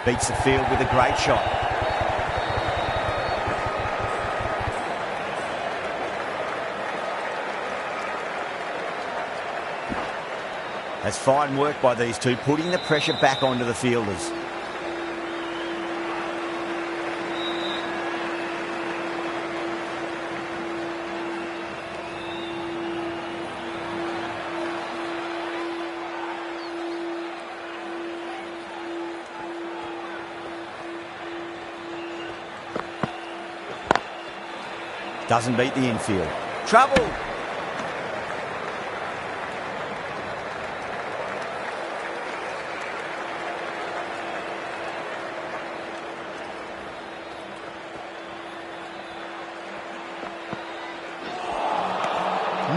Beats the field with a great shot. That's fine work by these two, putting the pressure back onto the fielders. Doesn't beat the infield. Trouble!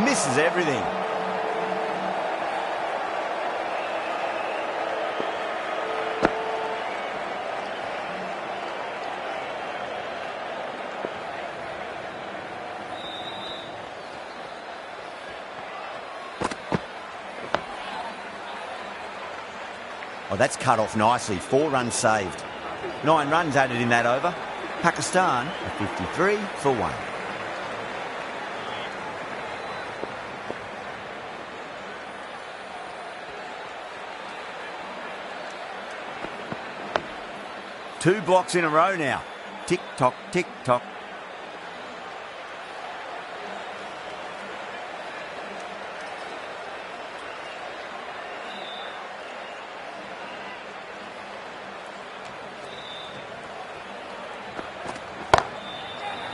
Misses everything. Oh, that's cut off nicely. 4 runs saved. 9 runs added in that over. Pakistan are 53 for 1. Two blocks in a row now. Tick-tock, tick-tock.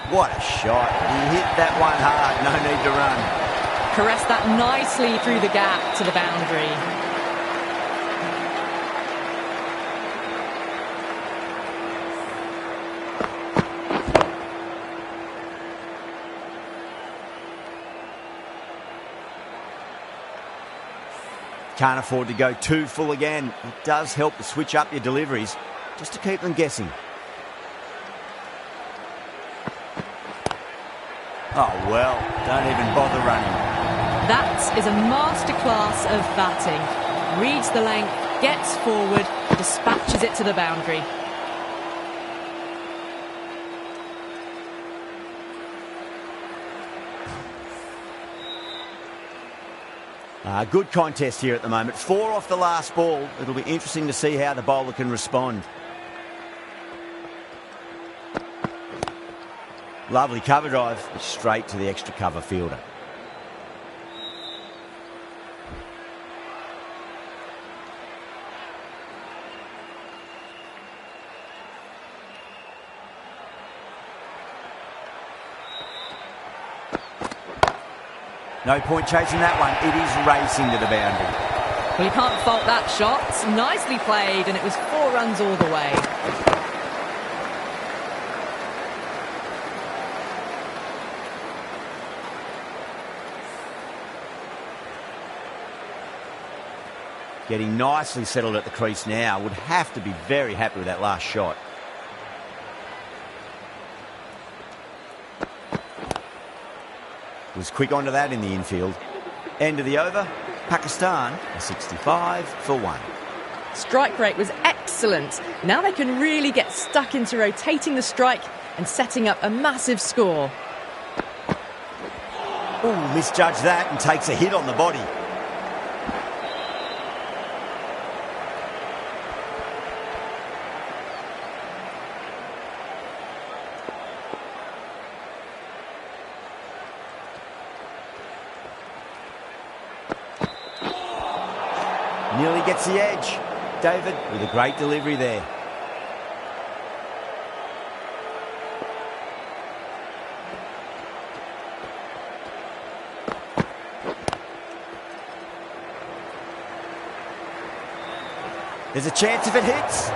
What a shot. He hit that one hard. No need to run. Caressed that nicely through the gap to the boundary. Can't afford to go too full again. It does help to switch up your deliveries, just to keep them guessing. Oh, well, don't even bother running. That is a masterclass of batting. Reads the length, gets forward, dispatches it to the boundary. Good contest here at the moment. 4 off the last ball. It'll be interesting to see how the bowler can respond. Lovely cover drive, straight to the extra cover fielder. No point chasing that one. It is racing to the boundary. Well, you can't fault that shot. Nicely played, and it was 4 runs all the way. Getting nicely settled at the crease now. Would have to be very happy with that last shot. Was quick onto that in the infield. End of the over. Pakistan are 65 for 1. Strike rate was excellent. Now they can really get stuck into rotating the strike and setting up a massive score. Oh, misjudged that and takes a hit on the body. Nearly gets the edge. David with a great delivery there. There's a chance if it hits.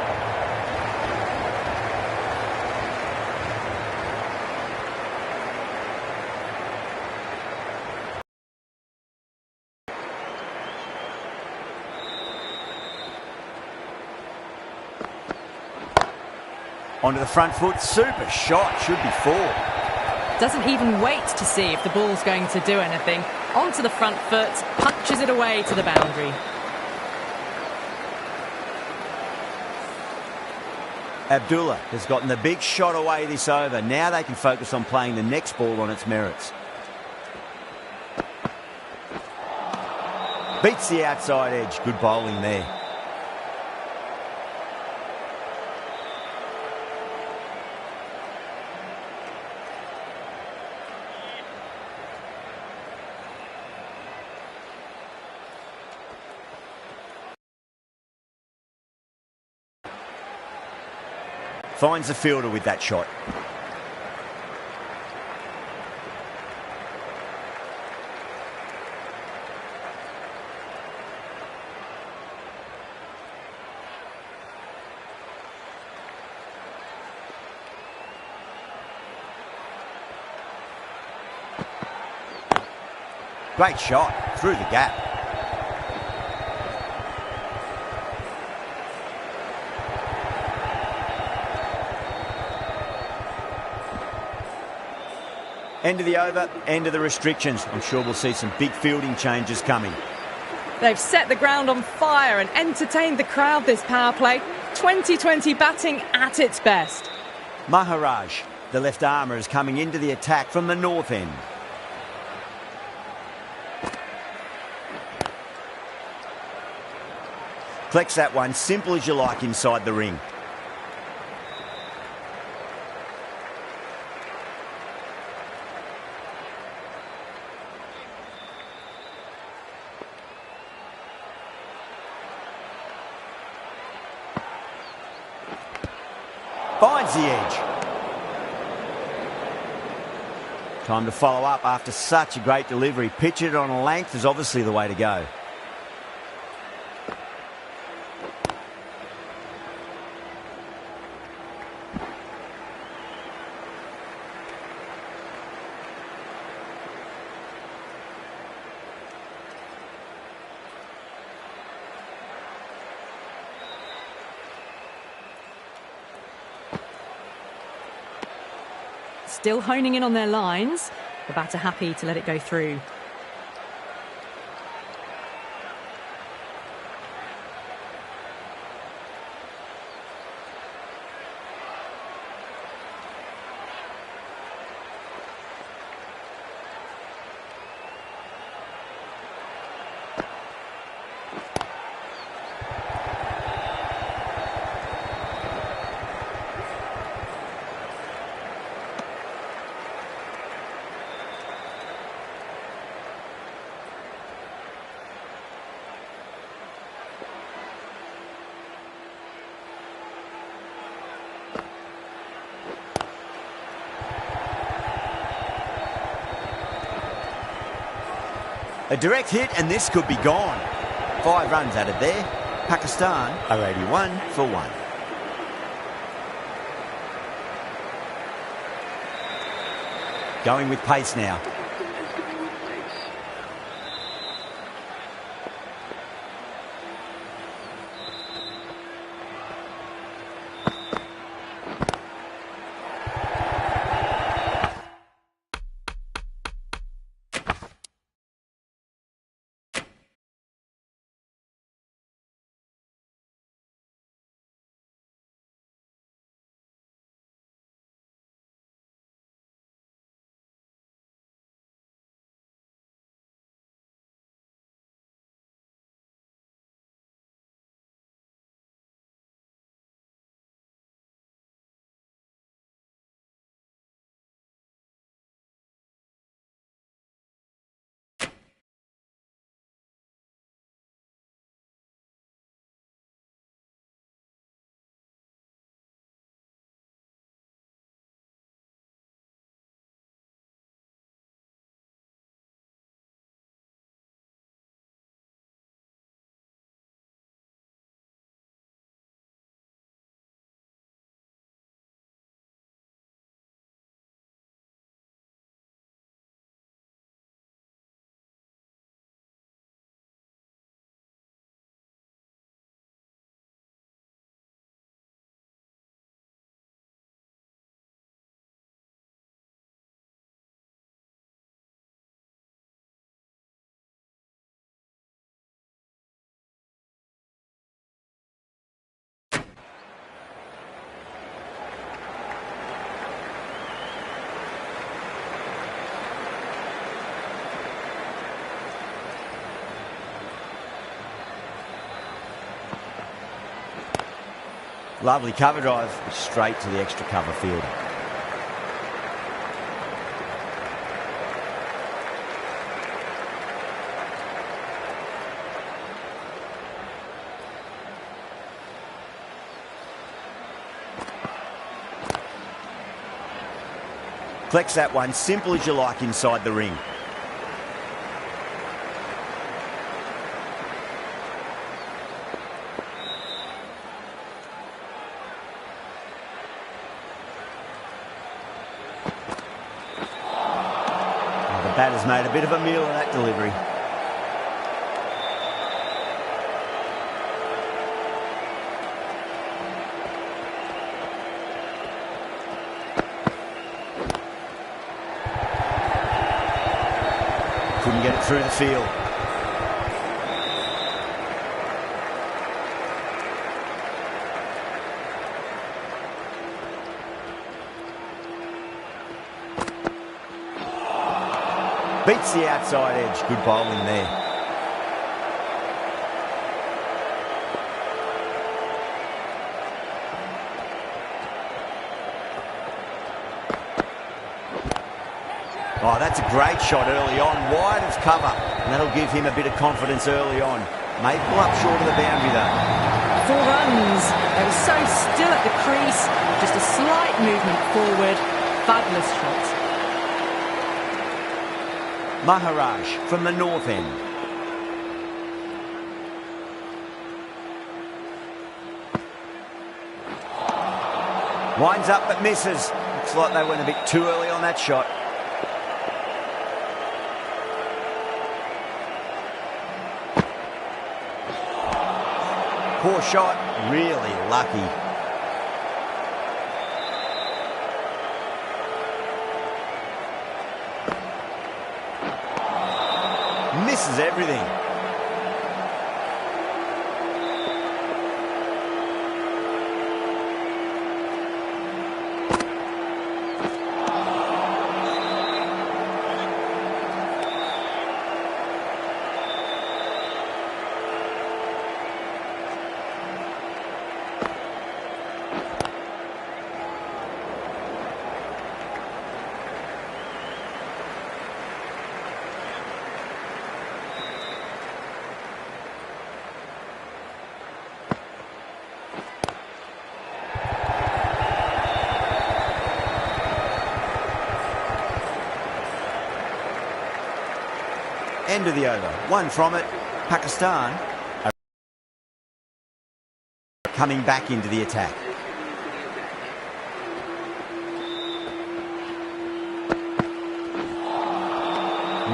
Onto the front foot, super shot, should be 4. Doesn't even wait to see if the ball's going to do anything. Onto the front foot, punches it away to the boundary. Abdullah has gotten the big shot away this over. Now they can focus on playing the next ball on its merits. Beats the outside edge. Good bowling there. Finds the fielder with that shot. Great shot through the gap. End of the over, end of the restrictions. I'm sure we'll see some big fielding changes coming. They've set the ground on fire and entertained the crowd this power play. 2020 batting at its best. Maharaj, the left armour, is coming into the attack from the north end. Collects that one, simple as you like, inside the ring. Finds the edge. Time to follow up after such a great delivery. Pitch it on a length is obviously the way to go. Still honing in on their lines. The batter happy to let it go through. A direct hit and this could be gone. 5 runs added there. Pakistan are 81 for 1. Going with pace now. Lovely cover drive, straight to the extra cover fielder. Collects that one, simple as you like inside the ring. The batter's made a bit of a meal of that delivery. Couldn't get it through the field. Beats the outside edge. Good bowling there. Oh, that's a great shot early on. Wide of cover. And that'll give him a bit of confidence early on. May pull up short of the boundary though. 4 runs. They were so still at the crease. Just a slight movement forward. Fabulous shot. Maharaj from the north end. Winds up but misses. Looks like they went a bit too early on that shot. Poor shot, really lucky. Misses everything. End of the over. One from it. Pakistan are coming back into the attack.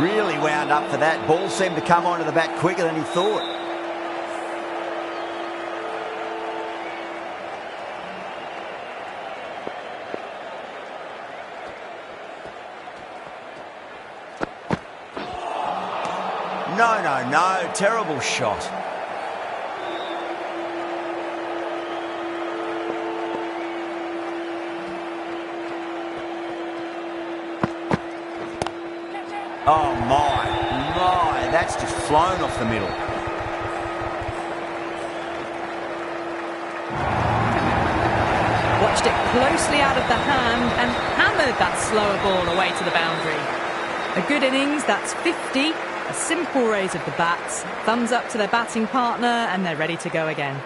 Really wound up for that. Ball seemed to come onto the bat quicker than he thought. No. Terrible shot. Oh, my. That's just flown off the middle. Watched it closely out of the hand and hammered that slower ball away to the boundary. A good innings, that's 50. A simple raise of the bats, thumbs up to their batting partner, and they're ready to go again.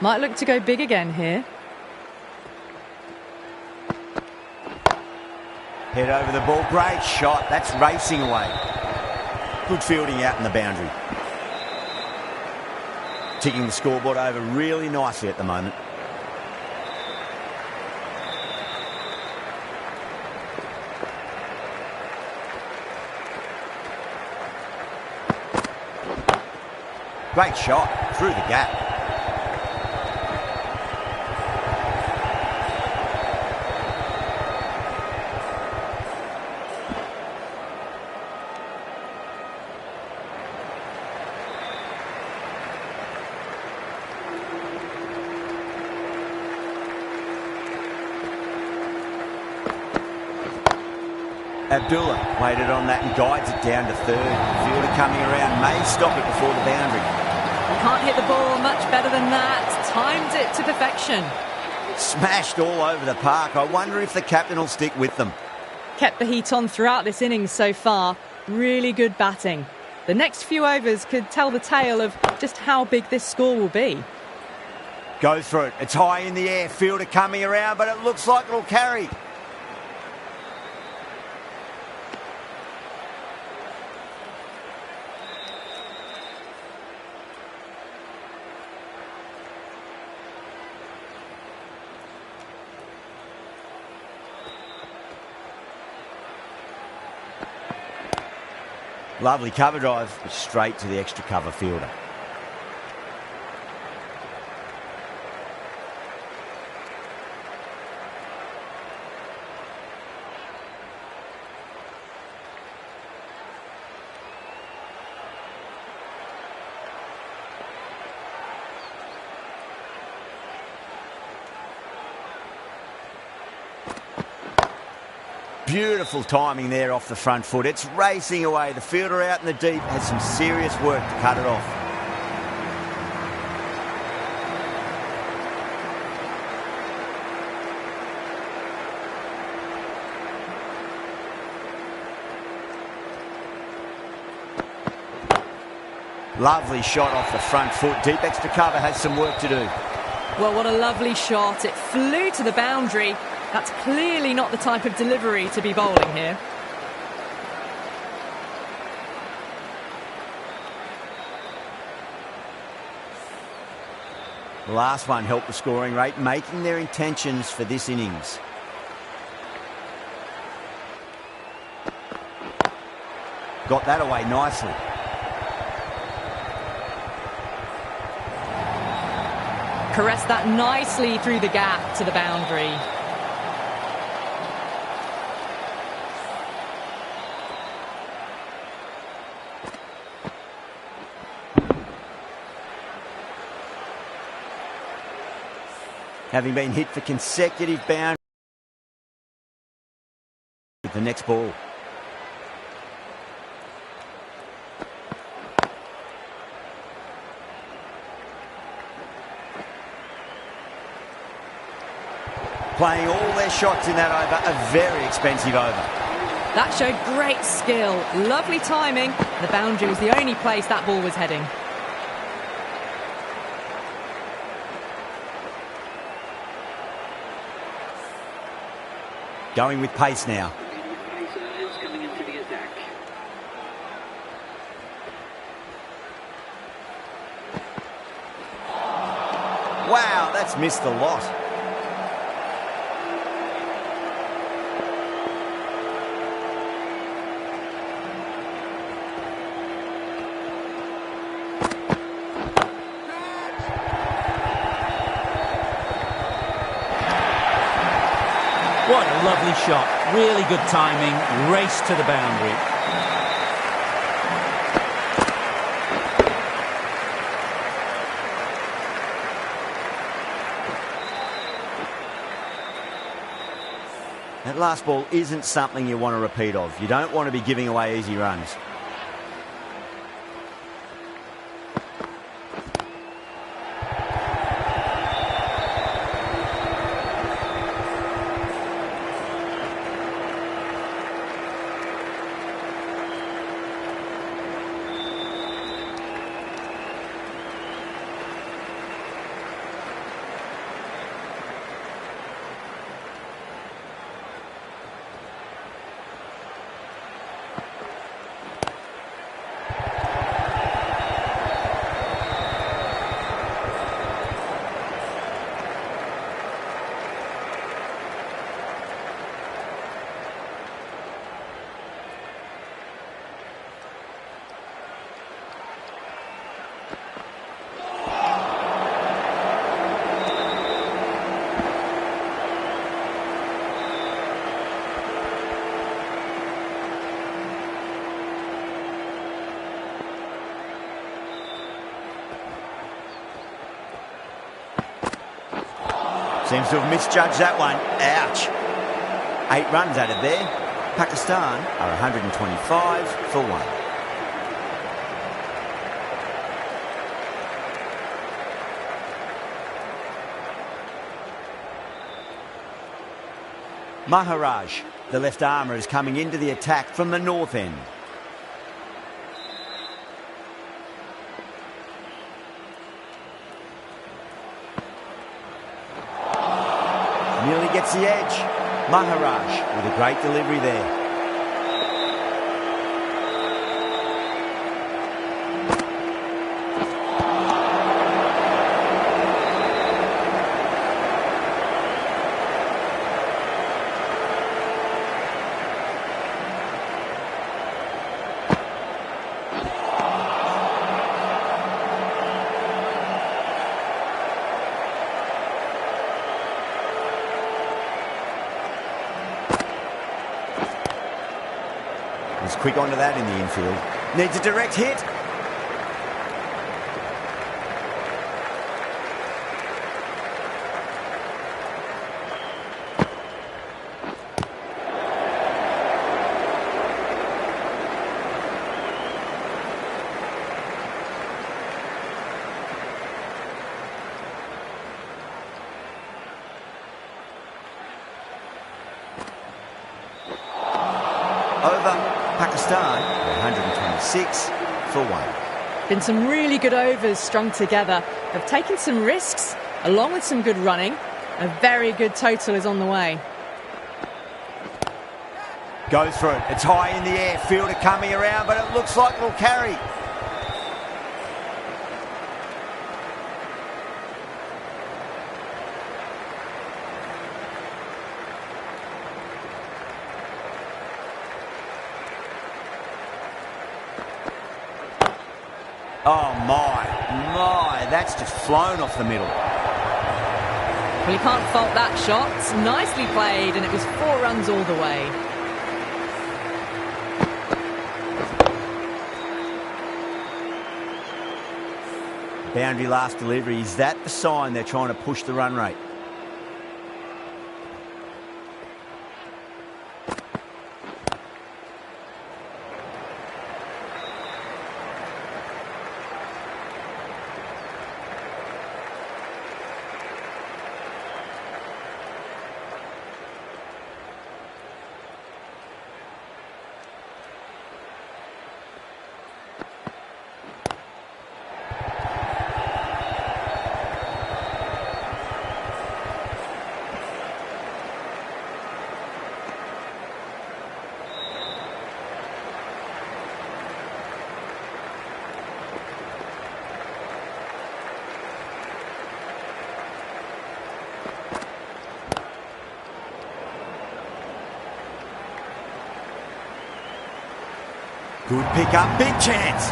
Might look to go big again here. Head over the ball, great shot, that's racing away. Good fielding out in the boundary. Ticking the scoreboard over really nicely at the moment. Great shot through the gap. Abdullah waited on that and guides it down to third. Fielder coming around, may stop it before the boundary. Can't hit the ball much better than that. Timed it to perfection. Smashed all over the park. I wonder if the captain will stick with them. Kept the heat on throughout this innings so far. Really good batting. The next few overs could tell the tale of just how big this score will be. Go through it. It's high in the air. Fielder coming around, but it looks like it'll carry. Lovely cover drive, but straight to the extra cover fielder. Beautiful timing there off the front foot. It's racing away. The fielder out in the deep has some serious work to cut it off. Lovely shot off the front foot. Deep extra cover has some work to do. Well, what a lovely shot. It flew to the boundary. That's clearly not the type of delivery to be bowling here. The last one helped the scoring rate, making their intentions for this innings. Got that away nicely. Caressed that nicely through the gap to the boundary. Having been hit for consecutive boundaries. The next ball. Playing all their shots in that over, a very expensive over. That showed great skill, lovely timing. The boundary was the only place that ball was heading. Going with pace now. Wow, that's missed the lot. What a lovely shot. Really good timing. Race to the boundary. That last ball isn't something you want to repeat of. You don't want to be giving away easy runs. Seems to have misjudged that one. Ouch. 8 runs added there. Pakistan are 125 for 1. Maharaj, the left armour, is coming into the attack from the north end. Nearly gets the edge. Maharaj with a great delivery there. He's quick onto that in the infield. Needs a direct hit. Over. Pakistan, 126 for 1. Been some really good overs strung together. Have taken some risks, along with some good running. A very good total is on the way. Goes for it. It's high in the air. Fielder coming around, but it looks like it'll carry. Oh, my, that's just flown off the middle. Well, you can't fault that shot. It's nicely played, and it was 4 runs all the way. Boundary last delivery. Is that the sign they're trying to push the run rate? Good pick up, big chance.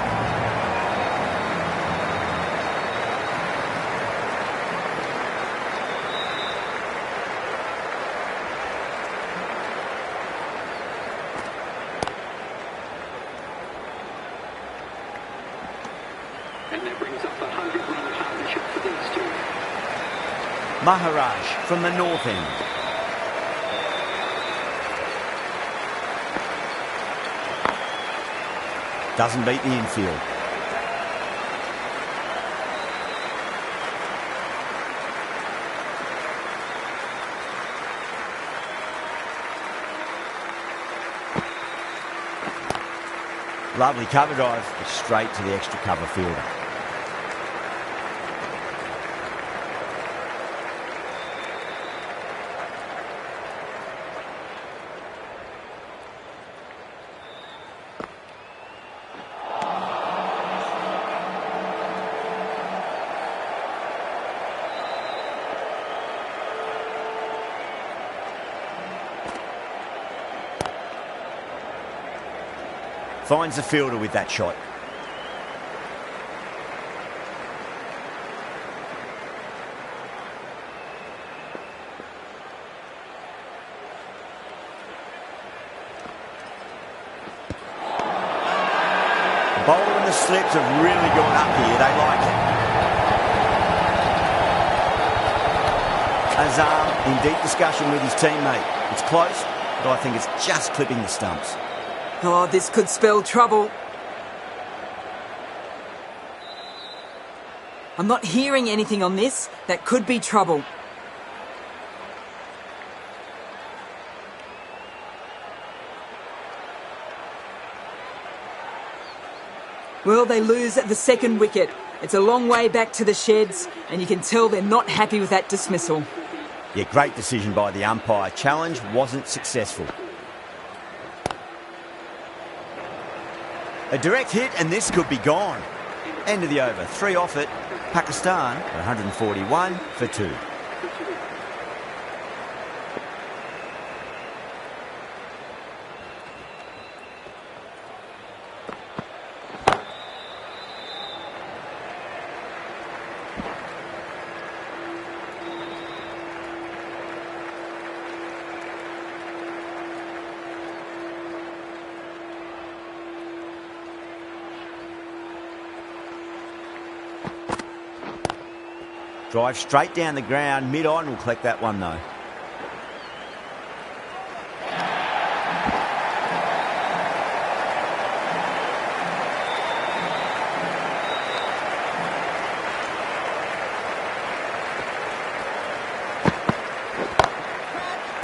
And that brings up a 100-run partnership for these two. Maharaj from the north end. Doesn't beat the infield. Lovely cover drive, but straight to the extra cover fielder. Finds the fielder with that shot. The bowler and the slips have really gone up here. They like it. Azam in deep discussion with his teammate. It's close, but I think it's just clipping the stumps. Oh, this could spell trouble. I'm not hearing anything on this. That could be trouble. Well, they lose at the second wicket. It's a long way back to the sheds, and you can tell they're not happy with that dismissal. Yeah, great decision by the umpire. Challenge wasn't successful. A direct hit and this could be gone. End of the over. 3 off it. Pakistan are 141 for 2. Drive straight down the ground, mid-on, will collect that one though.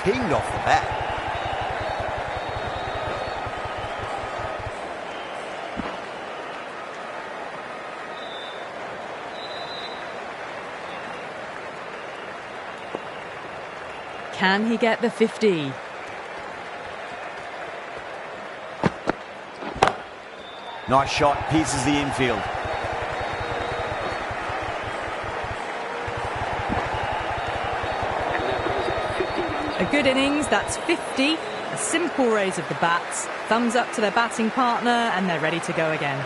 Pinged off the bat. Can he get the 50? Nice shot, pierces the infield. A good innings, that's 50. A simple raise of the bats. Thumbs up to their batting partner and they're ready to go again.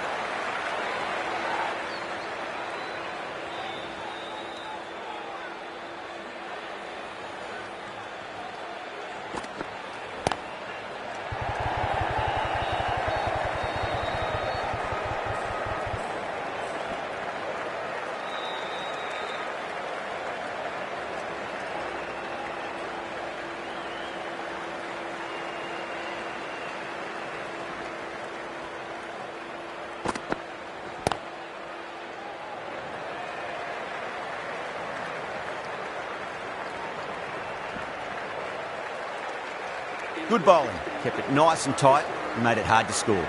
Good bowling, kept it nice and tight and made it hard to score.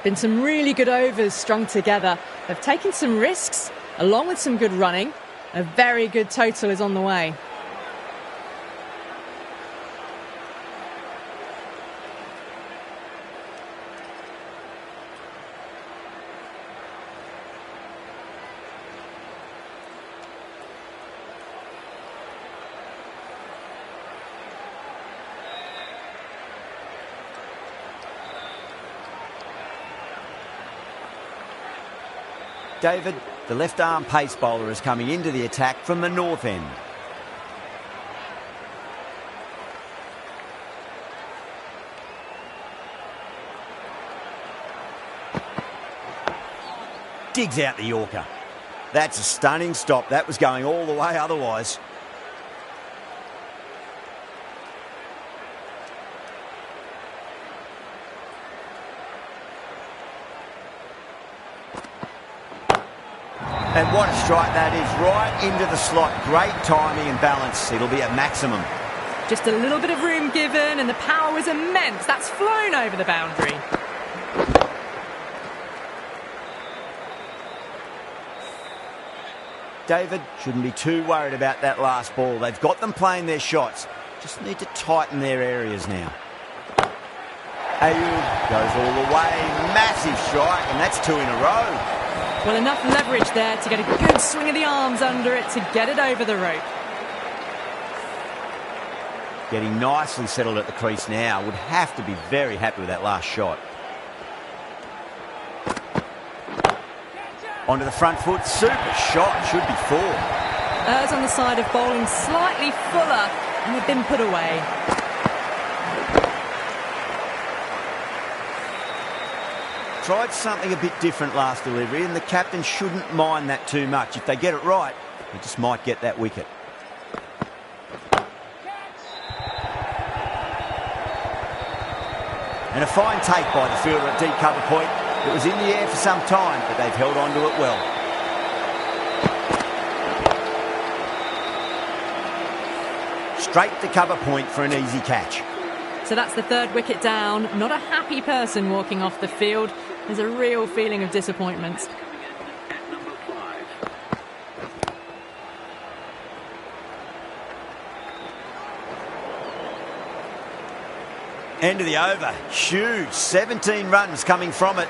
Been some really good overs strung together. They've taken some risks, along with some good running. A very good total is on the way. David, the left-arm pace bowler, is coming into the attack from the north end. Digs out the Yorker. That's a stunning stop. That was going all the way otherwise. And what a strike that is, right into the slot. Great timing and balance. It'll be at maximum. Just a little bit of room given and the power was immense. That's flown over the boundary. David shouldn't be too worried about that last ball. They've got them playing their shots. Just need to tighten their areas now. Ayub goes all the way. Massive strike, and that's 2 in a row. Well, enough leverage there to get a good swing of the arms under it to get it over the rope. Getting nicely settled at the crease now. Would have to be very happy with that last shot. Onto the front foot. Super shot. Should be 4. Errs on the side of bowling slightly fuller and they've been put away. Tried something a bit different last delivery, and the captain shouldn't mind that too much. If they get it right, he just might get that wicket. And a fine take by the fielder at deep cover point. It was in the air for some time, but they've held on to it well. Straight to cover point for an easy catch. So that's the third wicket down. Not a happy person walking off the field. There's a real feeling of disappointment. At number 5. End of the over. Huge. 17 runs coming from it.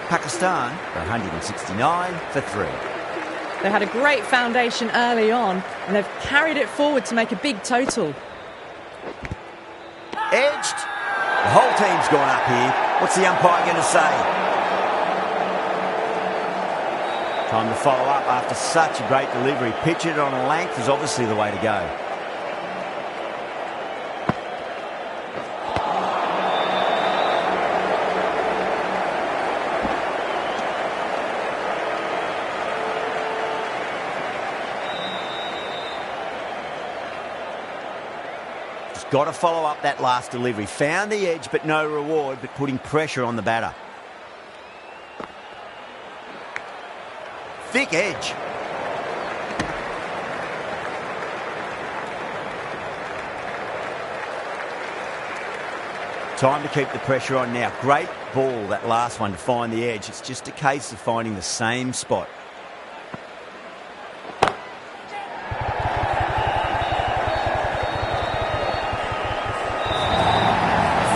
Pakistan, 169 for 3. They had a great foundation early on, and they've carried it forward to make a big total. Edged. The whole team's gone up here. What's the umpire going to say? Time to follow up after such a great delivery. Pitch it on a length is obviously the way to go. Got to follow up that last delivery. Found the edge, but no reward, but putting pressure on the batter. Thick edge. Time to keep the pressure on now. Great ball, that last one, to find the edge. It's just a case of finding the same spot.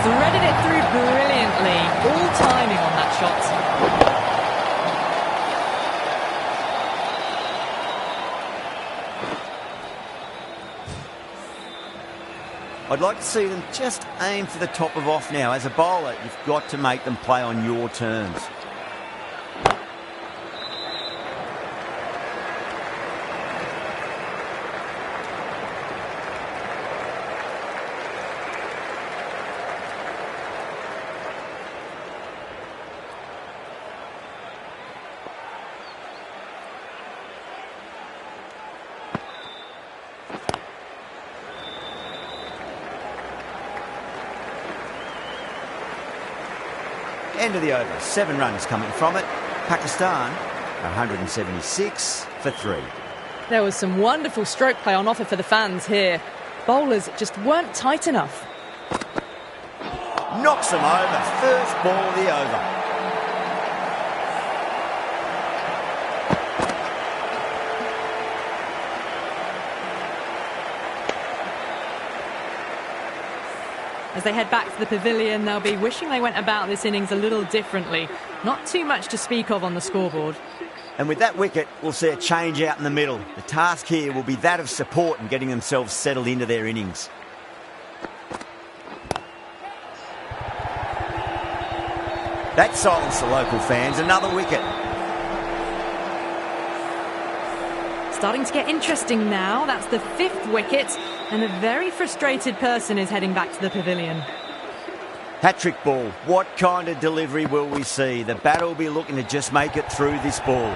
Threaded it through brilliantly. All timing on that shot. I'd like to see them just aim for the top of off now. As a bowler, you've got to make them play on your terms. End of the over. 7 runs coming from it. Pakistan, 176 for 3. There was some wonderful stroke play on offer for the fans here. Bowlers just weren't tight enough. Knocks them over. First ball of the over. As they head back to the pavilion, they'll be wishing they went about this innings a little differently. Not too much to speak of on the scoreboard. And with that wicket, we'll see a change out in the middle. The task here will be that of support and getting themselves settled into their innings. That silenced the local fans. Another wicket. Starting to get interesting now. That's the 5th wicket, and a very frustrated person is heading back to the pavilion. Hat-trick ball. What kind of delivery will we see? The batter will be looking to just make it through this ball.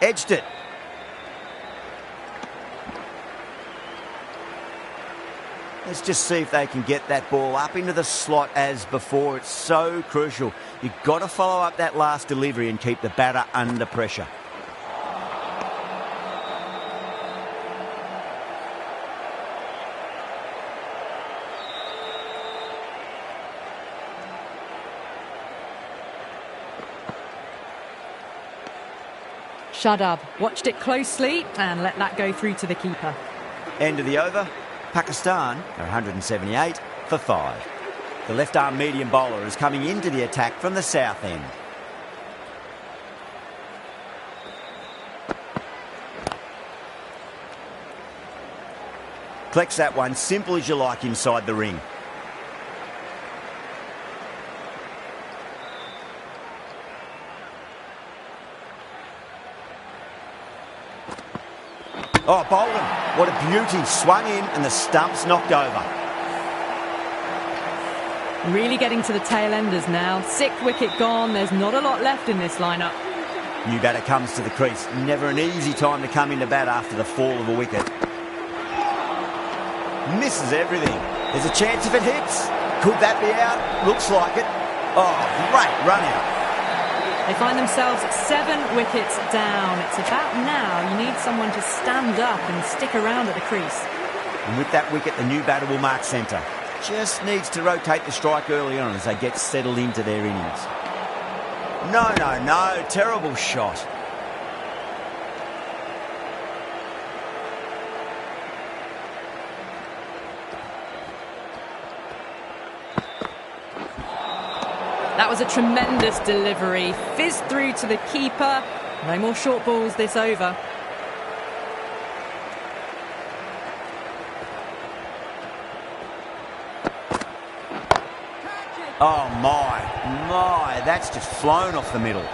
Edged it. Let's just see if they can get that ball up into the slot as before. It's so crucial. You've got to follow up that last delivery and keep the batter under pressure. Shadab watched it closely and let that go through to the keeper. End of the over. Pakistan are 178 for 5. The left-arm medium bowler is coming into the attack from the south end. Collects that one, simple as you like, inside the ring. Oh, Bolden, what a beauty. Swung in and the stump's knocked over. Really getting to the tail enders now. 6th wicket gone, there's not a lot left in this lineup. New batter comes to the crease. Never an easy time to come into bat after the fall of a wicket. Misses everything. There's a chance if it hits. Could that be out? Looks like it. Oh, great run out. They find themselves 7 wickets down. It's about now you need someone to stand up and stick around at the crease. And with that wicket, the new batter will mark centre. Just needs to rotate the strike early on as they get settled into their innings. No. Terrible shot. That was a tremendous delivery. Fizzed through to the keeper. No more short balls this over. Oh, my, that's just flown off the middle.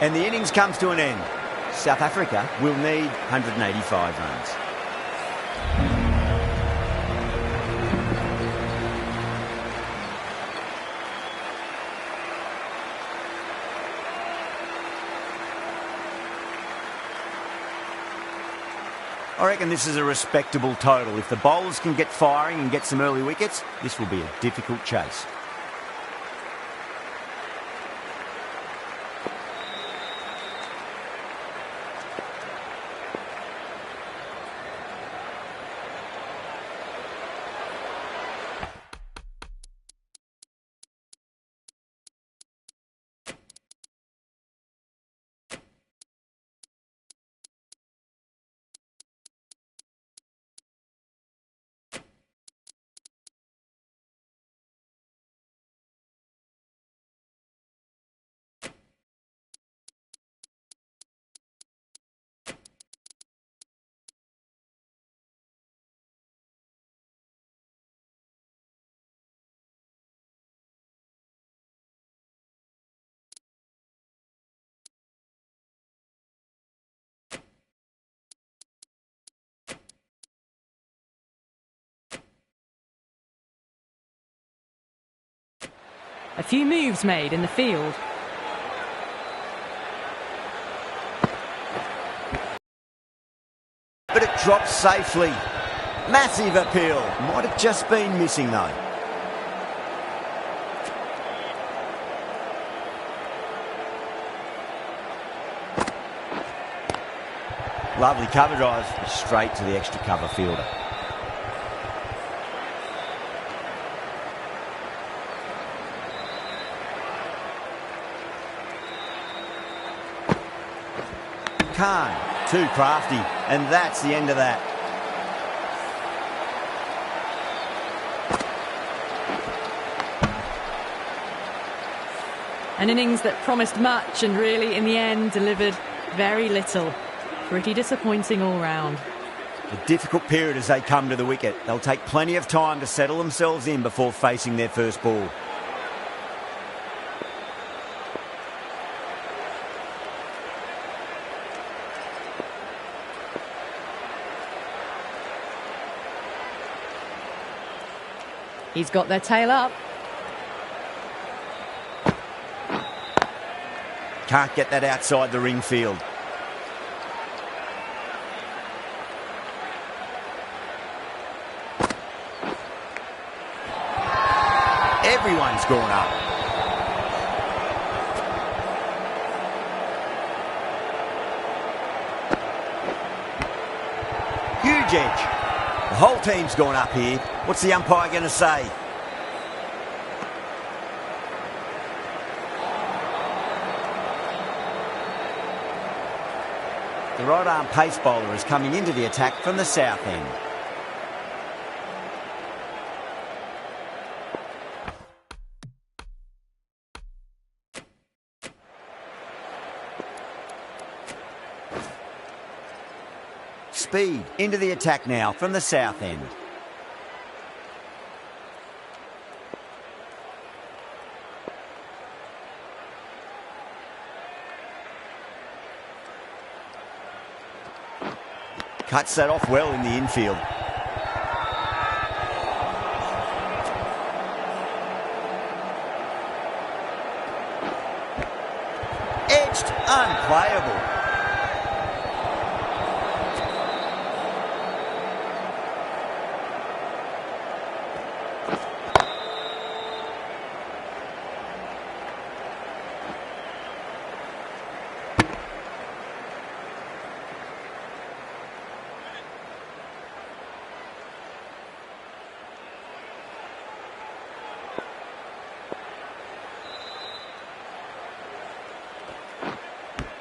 And the innings comes to an end. South Africa will need 185 runs. I reckon this is a respectable total. If the bowlers can get firing and get some early wickets, this will be a difficult chase. A few moves made in the field. But it drops safely. Massive appeal. Might have just been missing though. Lovely cover drive straight to the extra cover fielder. Khan, too crafty, and that's the end of that. An innings that promised much and really, in the end, delivered very little. Pretty disappointing all round. A difficult period as they come to the wicket. They'll take plenty of time to settle themselves in before facing their first ball. He's got their tail up. Can't get that outside the ring field. Everyone's gone up. Huge edge. The whole team's gone up here. What's the umpire going to say? The right-arm pace bowler is coming into the attack from the south end. speed. Into the attack now from the south end. Cuts that off well in the infield. Edged, unplayable.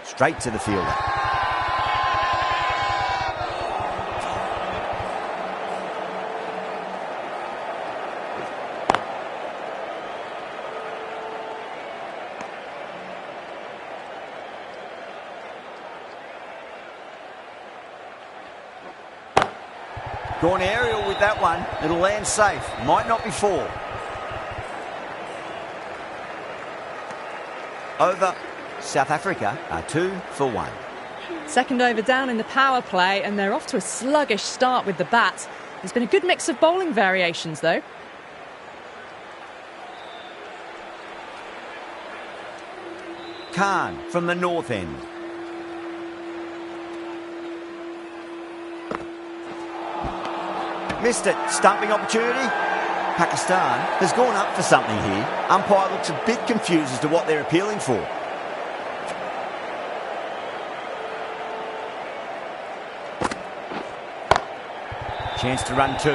Straight to the fielder. Gone aerial with that one. It'll land safe. Might not be four. Over. South Africa are 2 for 1. Second over down in the power play, and they're off to a sluggish start with the bat. There's been a good mix of bowling variations, though. Khan from the north end. Missed it. Stumping opportunity. Pakistan has gone up for something here. Umpire looks a bit confused as to what they're appealing for. Chance to run 2.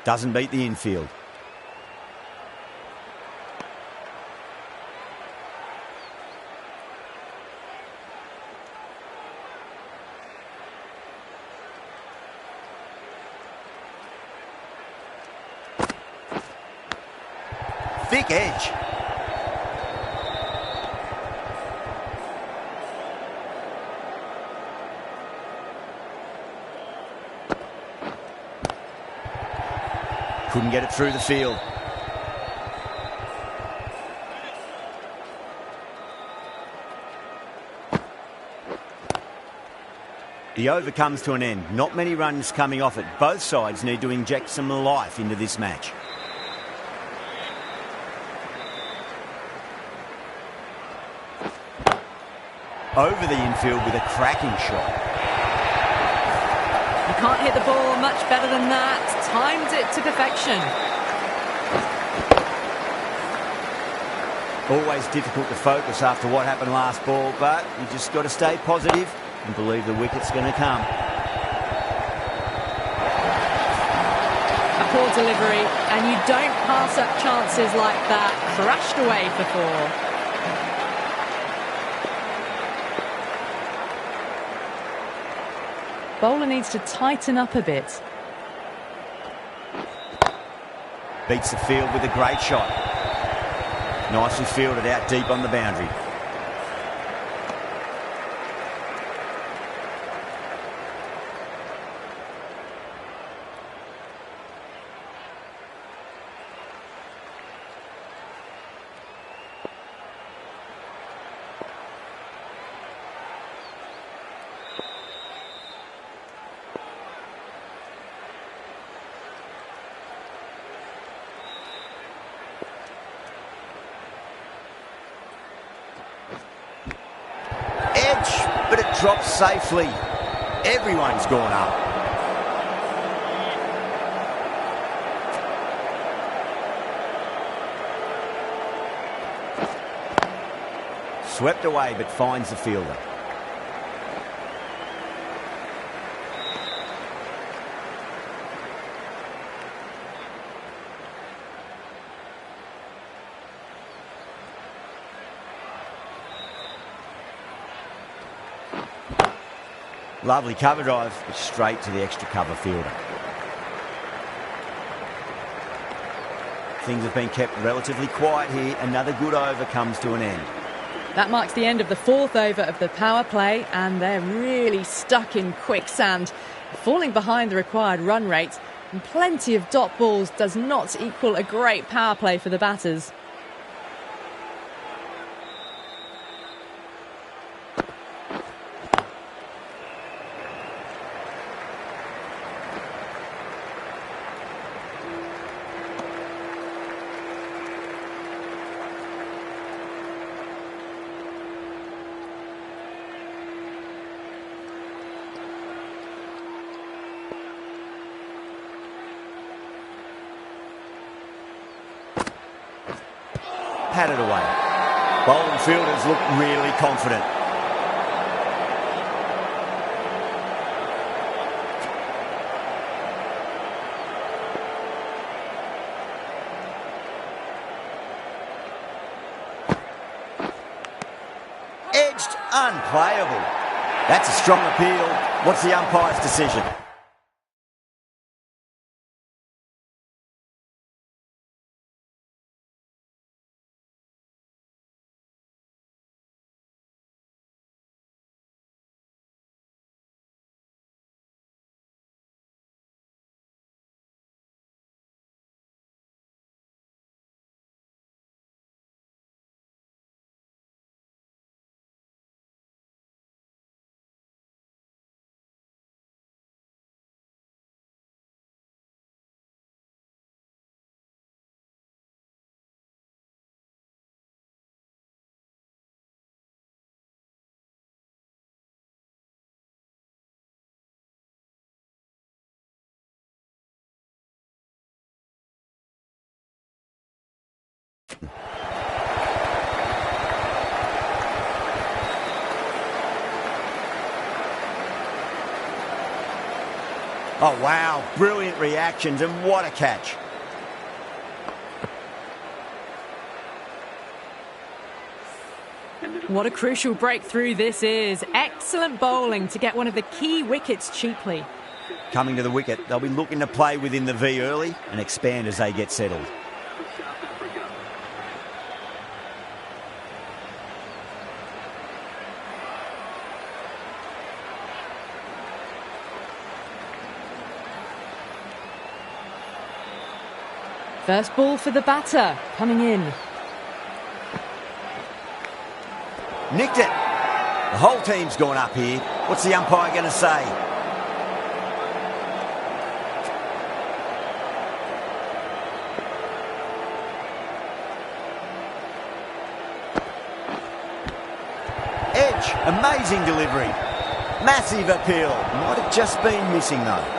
Doesn't beat the infield. Thick edge. Couldn't get it through the field. The over comes to an end. Not many runs coming off it. Both sides need to inject some life into this match. Over the infield with a cracking shot. You can't hit the ball much better than that. Timed it to perfection. Always difficult to focus after what happened last ball, but you just got to stay positive and believe the wicket's going to come. A poor delivery, and you don't pass up chances like that. Thrashed away for 4. Bowler needs to tighten up a bit. Beats the field with a great shot. Nicely fielded out deep on the boundary. But it drops safely. Everyone's gone up. Swept away, but finds the fielder. Lovely cover drive, but straight to the extra cover fielder. Things have been kept relatively quiet here. Another good over comes to an end. That marks the end of the fourth over of the power play, and they're really stuck in quicksand, falling behind the required run rate. And plenty of dot balls does not equal a great power play for the batters. Patted away. Bowling fielders look really confident. Edged, unplayable. That's a strong appeal. What's the umpire's decision? Oh, wow. Brilliant reactions, and what a catch. What a crucial breakthrough this is. Excellent bowling to get one of the key wickets cheaply. Coming to the wicket, they'll be looking to play within the V early and expand as they get settled. First ball for the batter, coming in. Nicked it. The whole team's gone up here. What's the umpire going to say? Edge, amazing delivery. Massive appeal. Might have just been missing though.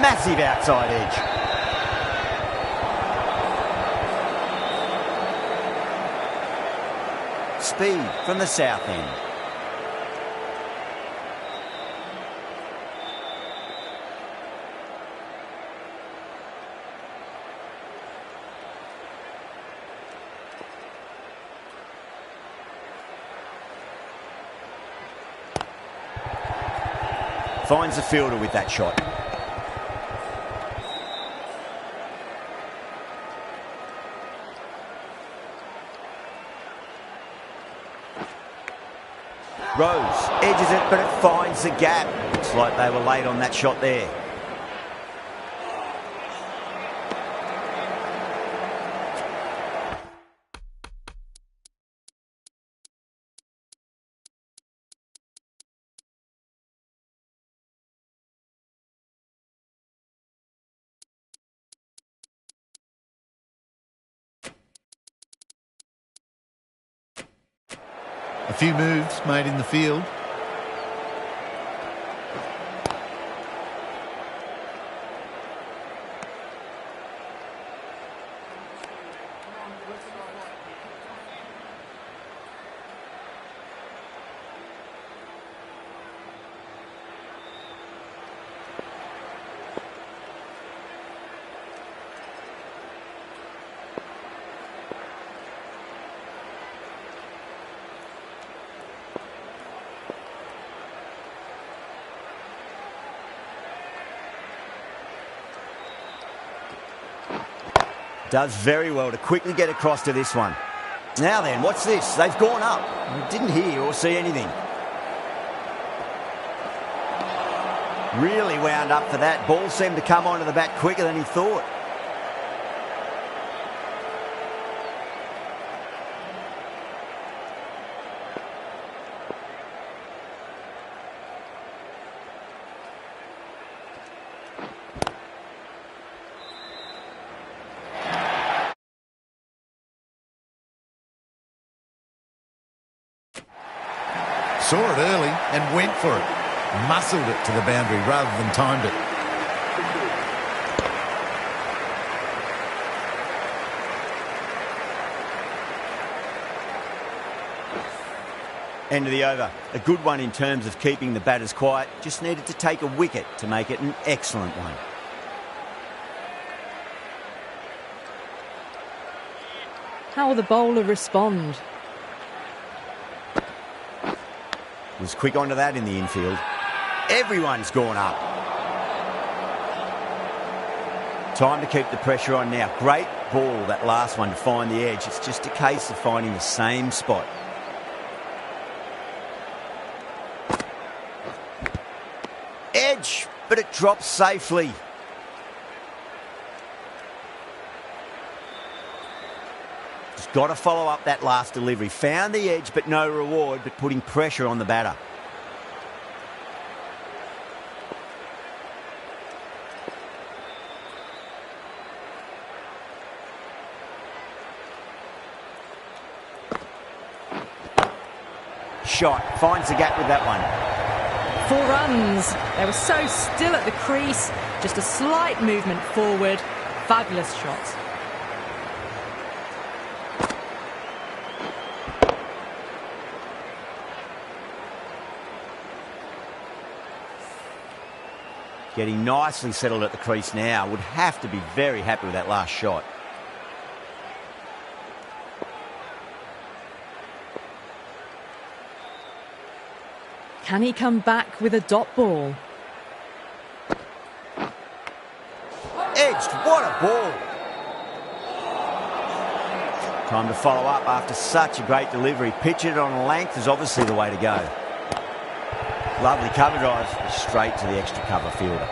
Massive outside edge. Speed from the south end. Finds the fielder with that shot. Rose edges it, but it finds the gap. Looks like they were late on that shot there. A few moves made in the field. Does very well to quickly get across to this one. Now then, what's this? They've gone up. We didn't hear or see anything. Really wound up for that. Ball seemed to come onto the bat quicker than he thought. Saw it early and went for it. Muscled it to the boundary rather than timed it. End of the over. A good one in terms of keeping the batters quiet. Just needed to take a wicket to make it an excellent one. How will the bowler respond? Was quick onto that in the infield. Everyone's gone up. Time to keep the pressure on now. Great ball, that last one, to find the edge. It's just a case of finding the same spot. Edge, but it drops safely. Just got to follow up that last delivery. Found the edge, but no reward, but putting pressure on the batter. Shot, finds the gap with that one. 4 runs. They were so still at the crease. Just a slight movement forward. Fabulous shot. Getting nicely settled at the crease now. Would have to be very happy with that last shot. Can he come back with a dot ball? Edged, what a ball! Time to follow up after such a great delivery. Pitch it on length is obviously the way to go. Lovely cover drive, straight to the extra cover fielder.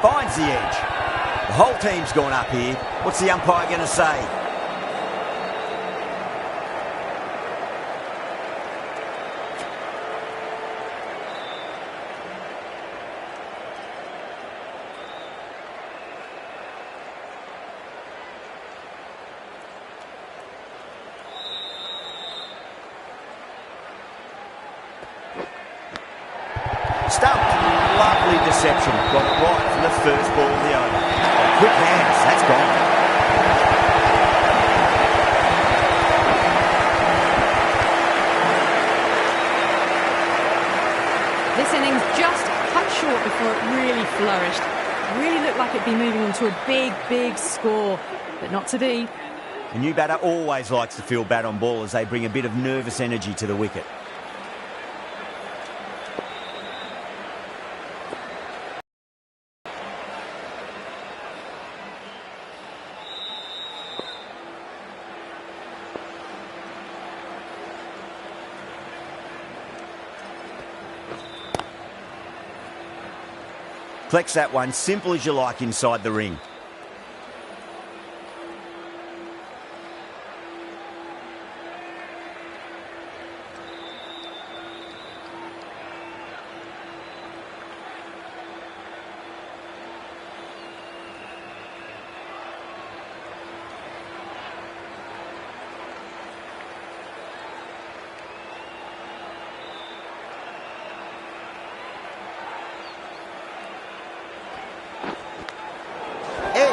Finds the edge. The whole team's gone up here. What's the umpire going to say? Stumped. Lovely deception. Got it right from the first ball of the over. Oh, quick hands. That's gone. This innings just cut short before it really flourished. It really looked like it'd be moving on to a big, big score, but not to be. The new batter always likes to feel bat on ball as they bring a bit of nervous energy to the wicket. Collects that one, simple as you like inside the ring.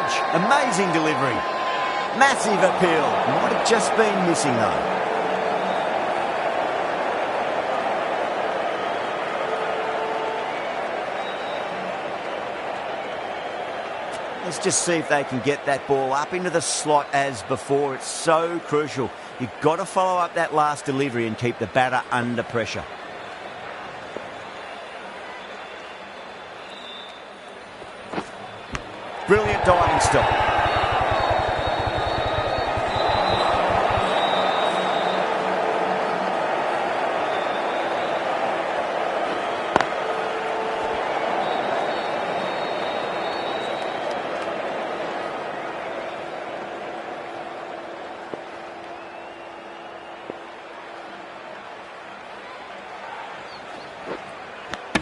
Edge, amazing delivery. Massive appeal. Might have just been missing though. Let's just see if they can get that ball up into the slot as before. It's so crucial. You've got to follow up that last delivery and keep the batter under pressure. Brilliant diving stop.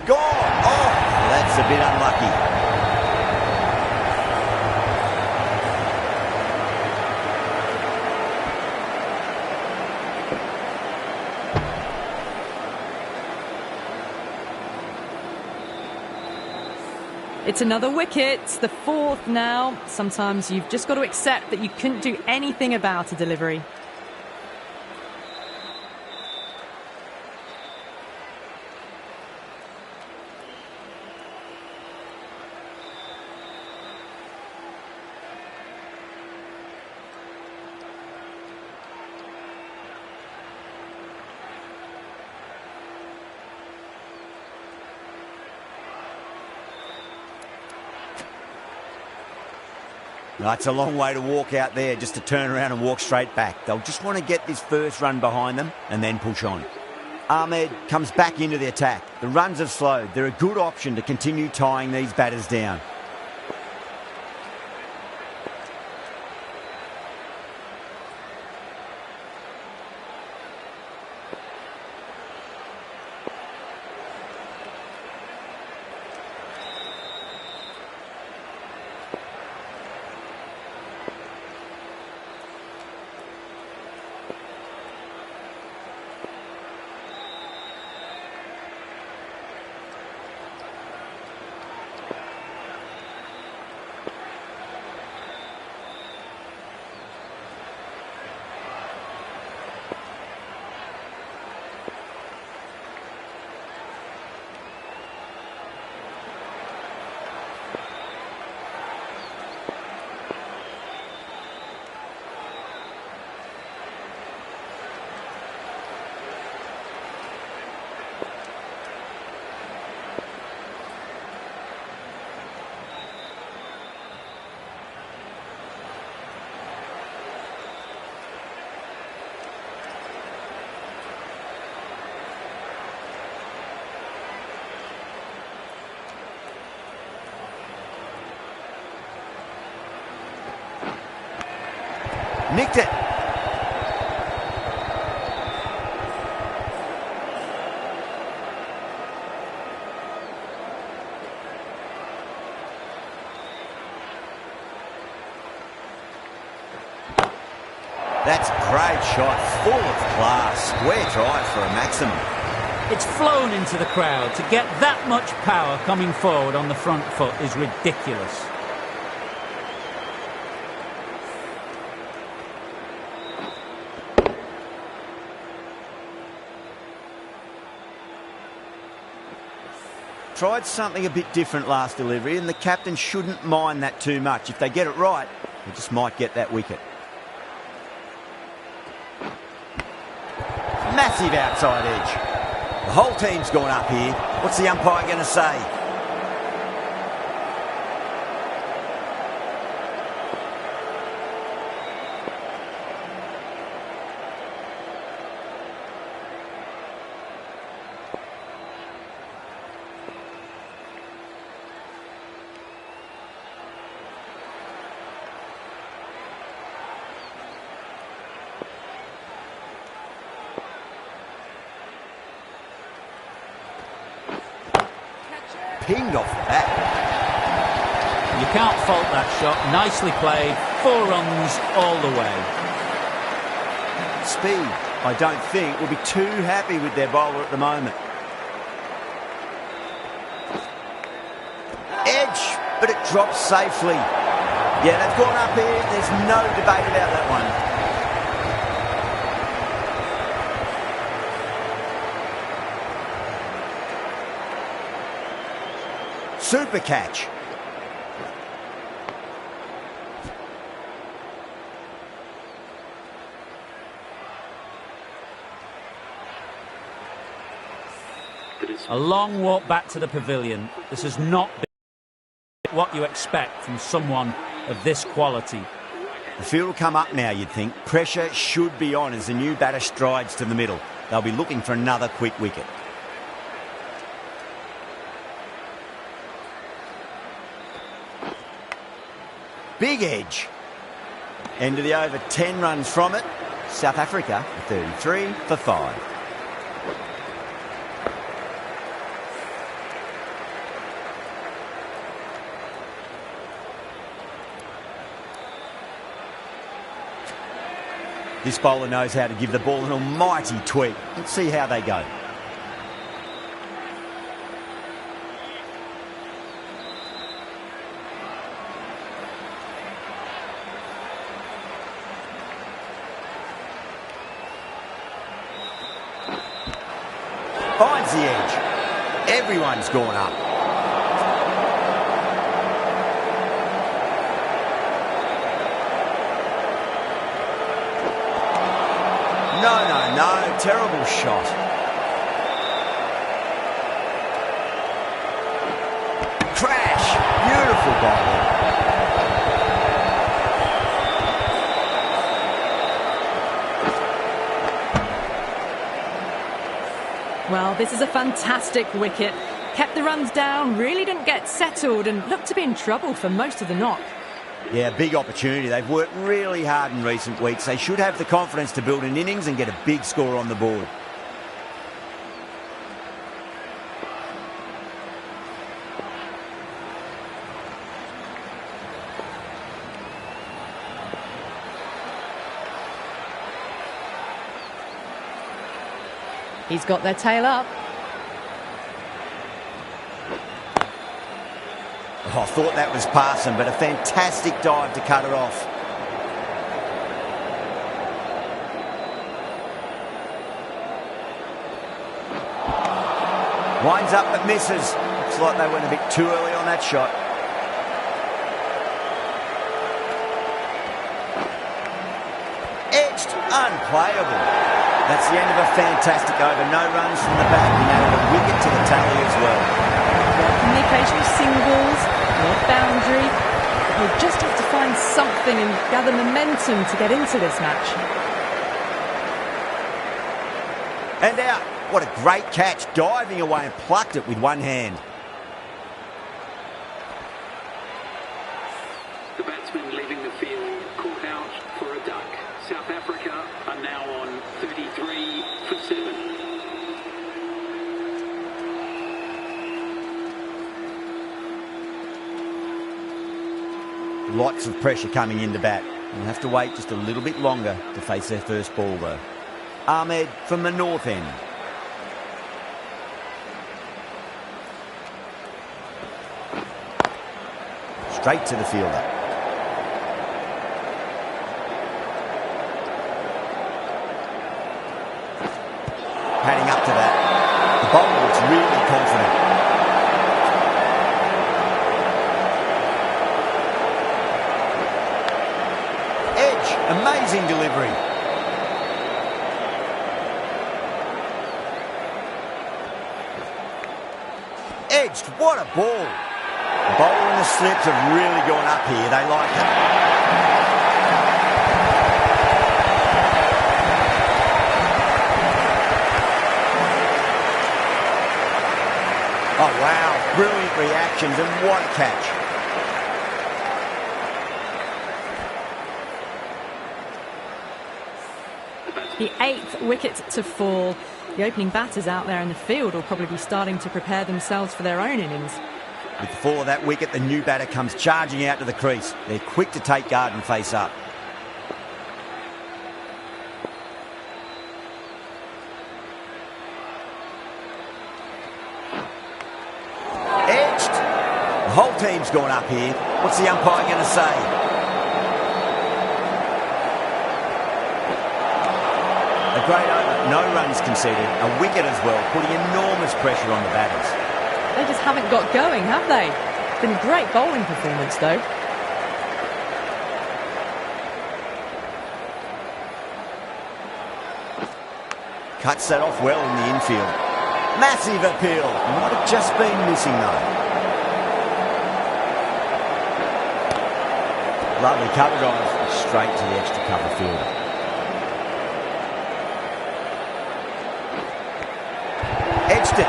Gone! Oh, that's a bit unlucky. It's another wicket, the fourth now. Sometimes you've just got to accept that you couldn't do anything about a delivery. It's a long way to walk out there just to turn around and walk straight back. They'll just want to get this first run behind them and then push on. Ahmed comes back into the attack. The runs have slowed. They're a good option to continue tying these batters down. Nicked it. That's a great shot, full of class. Square drive for a maximum. It's flown into the crowd. To get that much power coming forward on the front foot is ridiculous. Tried something a bit different last delivery, and the captain shouldn't mind that too much. If they get it right, they just might get that wicket. Massive outside edge. The whole team's gone up here. What's the umpire going to say? Pinged off the bat. You can't fault that shot. Nicely played. 4 runs all the way. Speed, I don't think, will be too happy with their bowler at the moment. Edge, but it drops safely. Yeah, they've gone up here. There's no debate about that one. Super catch. A long walk back to the pavilion. This has not been what you expect from someone of this quality. The field will come up now, you'd think. Pressure should be on as the new batter strides to the middle. They'll be looking for another quick wicket. Big edge. End of the over, 10 runs from it. South Africa, 33 for 5. This bowler knows how to give the ball an almighty tweak. Let's see how they go. Finds the edge. Everyone's gone up. No, terrible shot. Crash! Beautiful bowling. Well, this is a fantastic wicket. Kept the runs down, really didn't get settled and looked to be in trouble for most of the knock. Yeah, big opportunity. They've worked really hard in recent weeks. They should have the confidence to build an innings and get a big score on the board. He's got their tail up. Oh, I thought that was passing, but a fantastic dive to cut it off. Winds up but misses. Looks like they went a bit too early on that shot. Edged, unplayable. That's the end of a fantastic over. No runs from the back. He added a wicket to the tally as well. Welcome the occasional singles, the odd boundary. He'll just have to find something and gather momentum to get into this match. And out. What a great catch. Diving away and plucked it with one hand. The batsman leaving the field, caught out for a duck. South Africa are now on 33 for 7. Lots of pressure coming into bat. We'll have to wait just a little bit longer to face their first ball though. Ahmed from the north end. Straight to the fielder. Padding up to that. The bowler looks really confident. Edge, amazing delivery. Edged, what a ball. The bowler and the slips have really gone up here. They like it. Oh, wow. Brilliant reactions and what a catch. The 8th wicket to fall. The opening batters out there in the field will probably be starting to prepare themselves for their own innings. With the fall of that wicket, the new batter comes charging out to the crease. They're quick to take guard and face up. Edged. The whole team's gone up here. What's the umpire going to say? A great over, no runs conceded, a wicket as well, putting enormous pressure on the batters. They just haven't got going, have they? Been a great bowling performance, though. Cuts that off well in the infield. Massive appeal. Might have just been missing, though. Lovely cover drive, straight to the extra cover fielder. Edged it.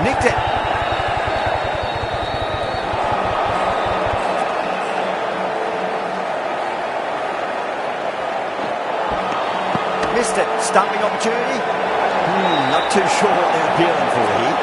Nicked it. Missed it. Stumping opportunity. Not too sure what they're appealing for here.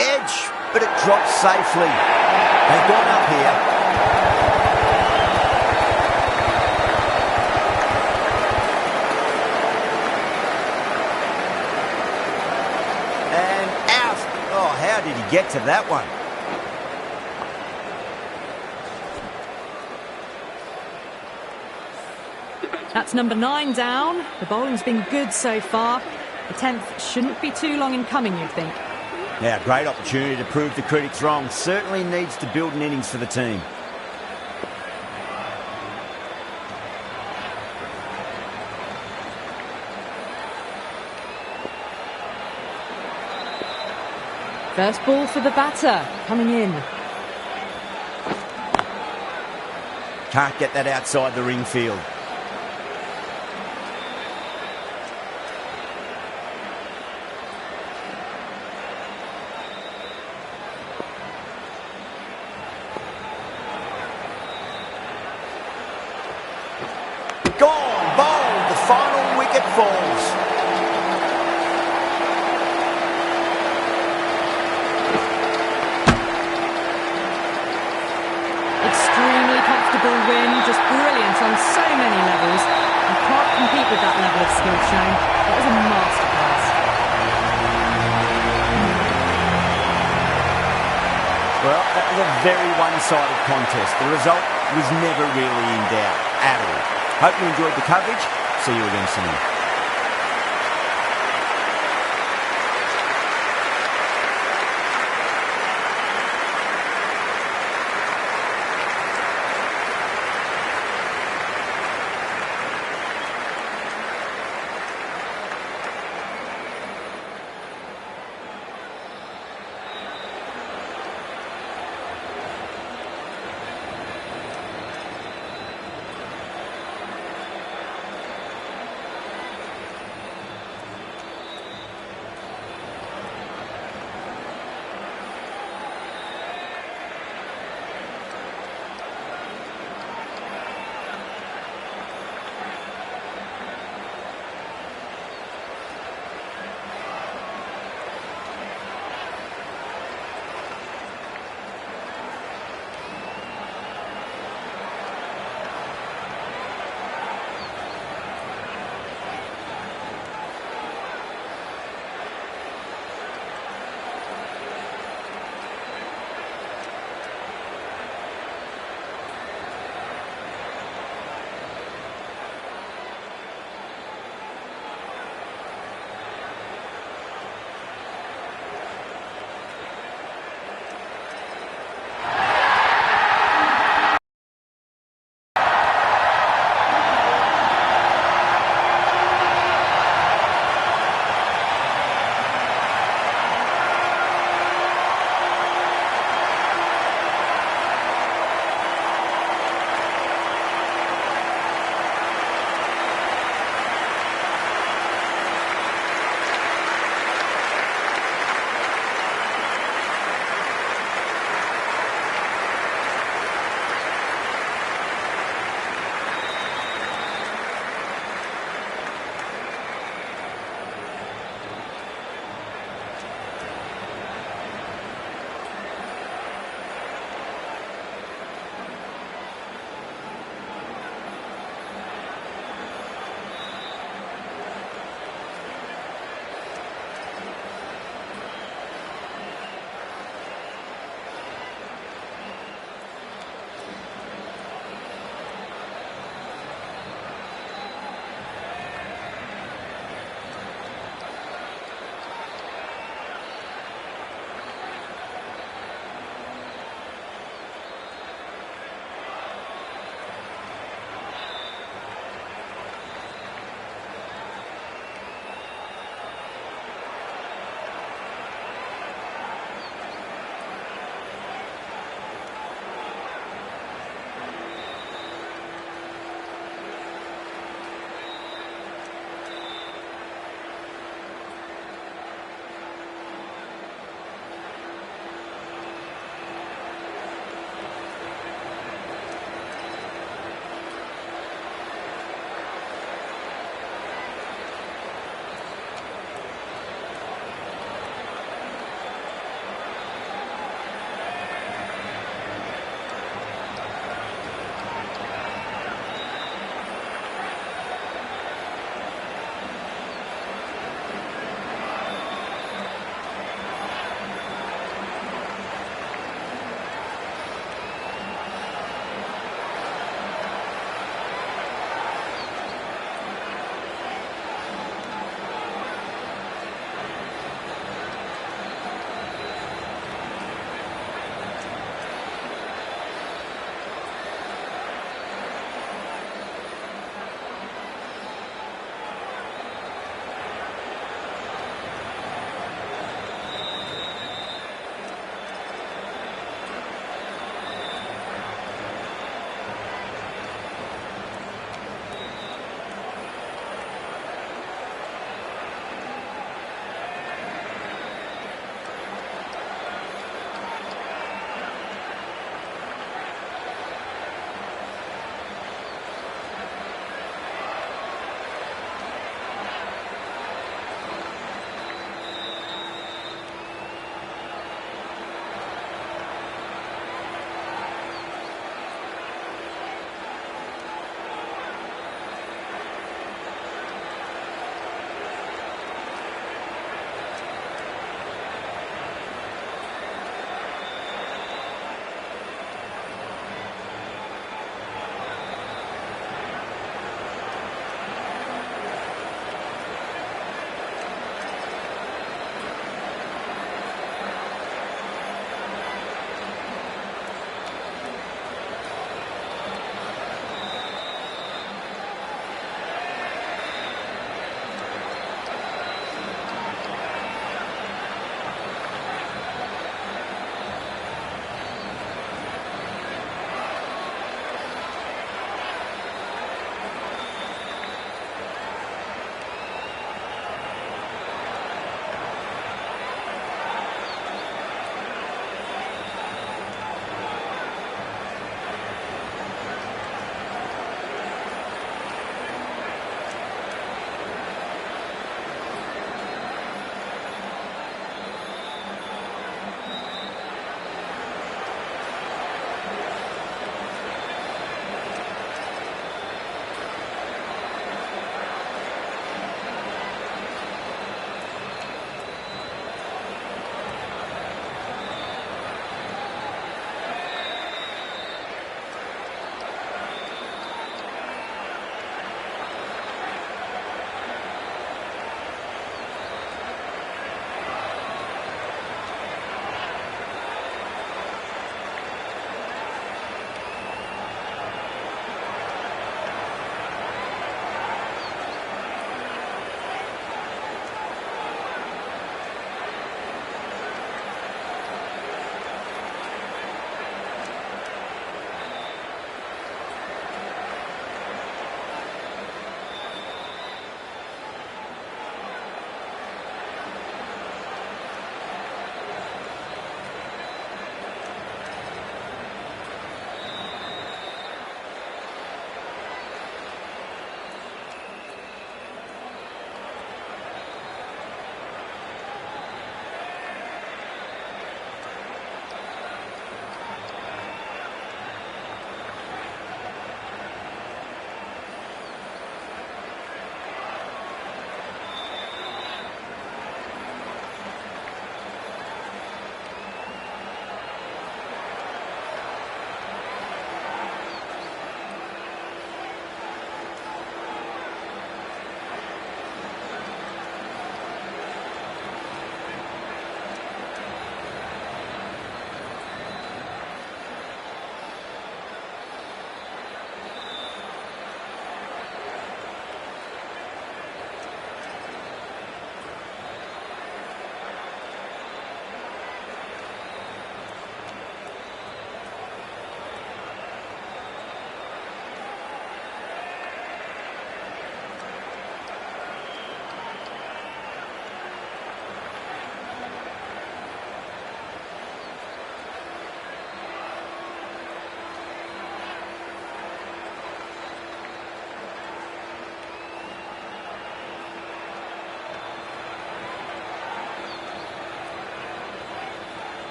Edge, but it drops safely. They've gone up here. And out. Oh, how did he get to that one? That's number 9 down. The bowling's been good so far. The 10th shouldn't be too long in coming, you'd think. Now, great opportunity to prove the critics wrong. Certainly needs to build an innings for the team. First ball for the batter, coming in. Can't get that outside the ring field. Gone, bowled, the final wicket falls. Extremely comfortable win, just brilliant on so many levels. You can't compete with that level of skill shown. It was a masterclass. Well, that was a very one-sided contest. The result was never really in doubt at all. Hope you enjoyed the coverage. See you again soon.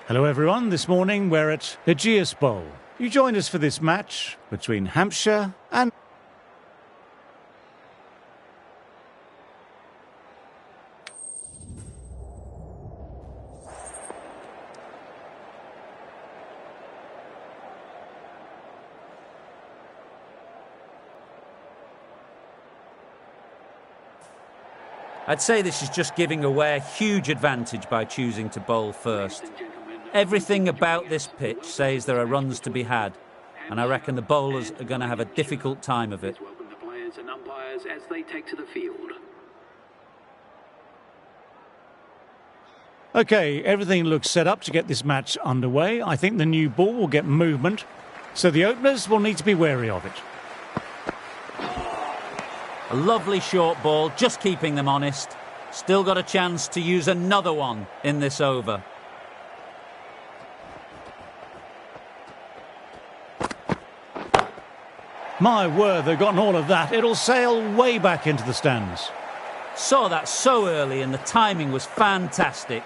Hello everyone, this morning we're at the Aegeus Bowl. You joined us for this match between Hampshire and... I'd say this is just giving away a huge advantage by choosing to bowl first. Everything about this pitch says there are runs to be had, and I reckon the bowlers are going to have a difficult time of it. Welcome the players and umpires as they take to the field. OK, everything looks set up to get this match underway. I think the new ball will get movement, so the openers will need to be wary of it. A lovely short ball, just keeping them honest. Still got a chance to use another one in this over. My word, they've gotten all of that. It'll sail way back into the stands. Saw that so early and the timing was fantastic.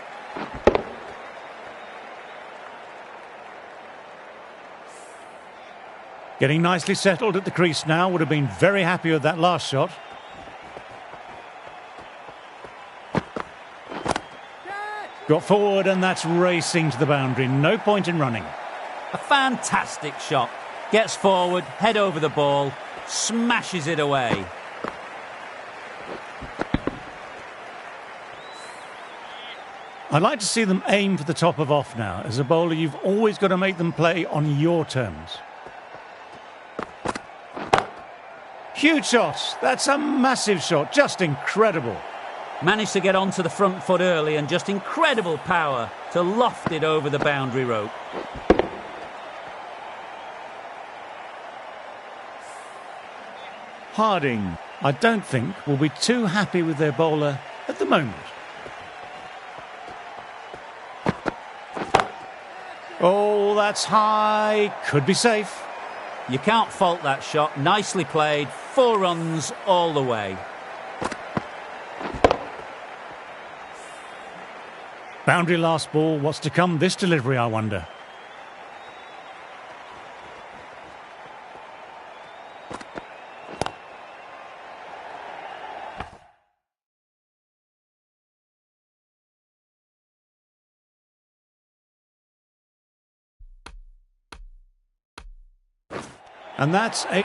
Getting nicely settled at the crease now. Would have been very happy with that last shot. Got forward and that's racing to the boundary. No point in running. A fantastic shot. Gets forward, head over the ball, smashes it away. I'd like to see them aim for the top of off now. As a bowler, you've always got to make them play on your terms. Huge shot. That's a massive shot. Just incredible. Managed to get onto the front foot early and just incredible power to loft it over the boundary rope. Harding, I don't think, will be too happy with their bowler at the moment. Oh, that's high. Could be safe. You can't fault that shot. Nicely played. 4 runs all the way. Boundary last ball. What's to come this delivery, I wonder? And that's a...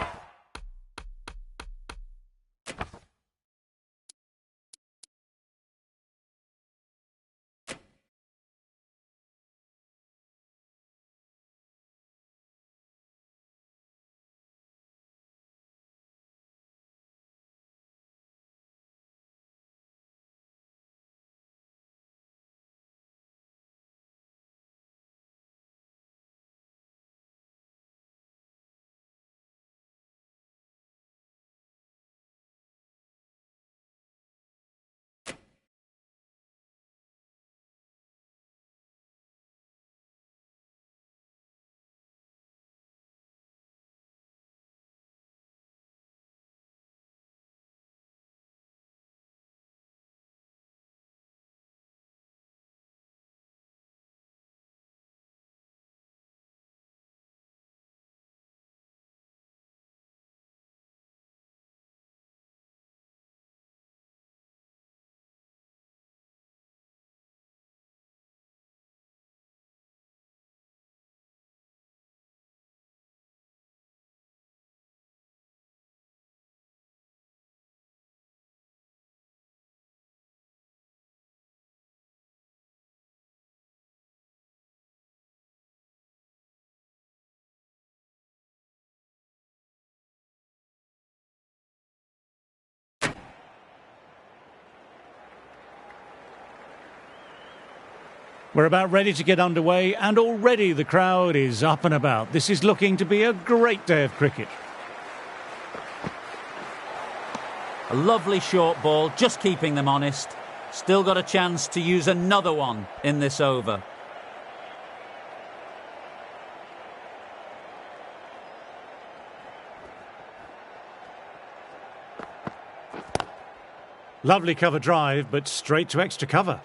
We're about ready to get underway, and already the crowd is up and about. This is looking to be a great day of cricket. A lovely short ball, just keeping them honest. Still got a chance to use another one in this over. Lovely cover drive, but straight to extra cover.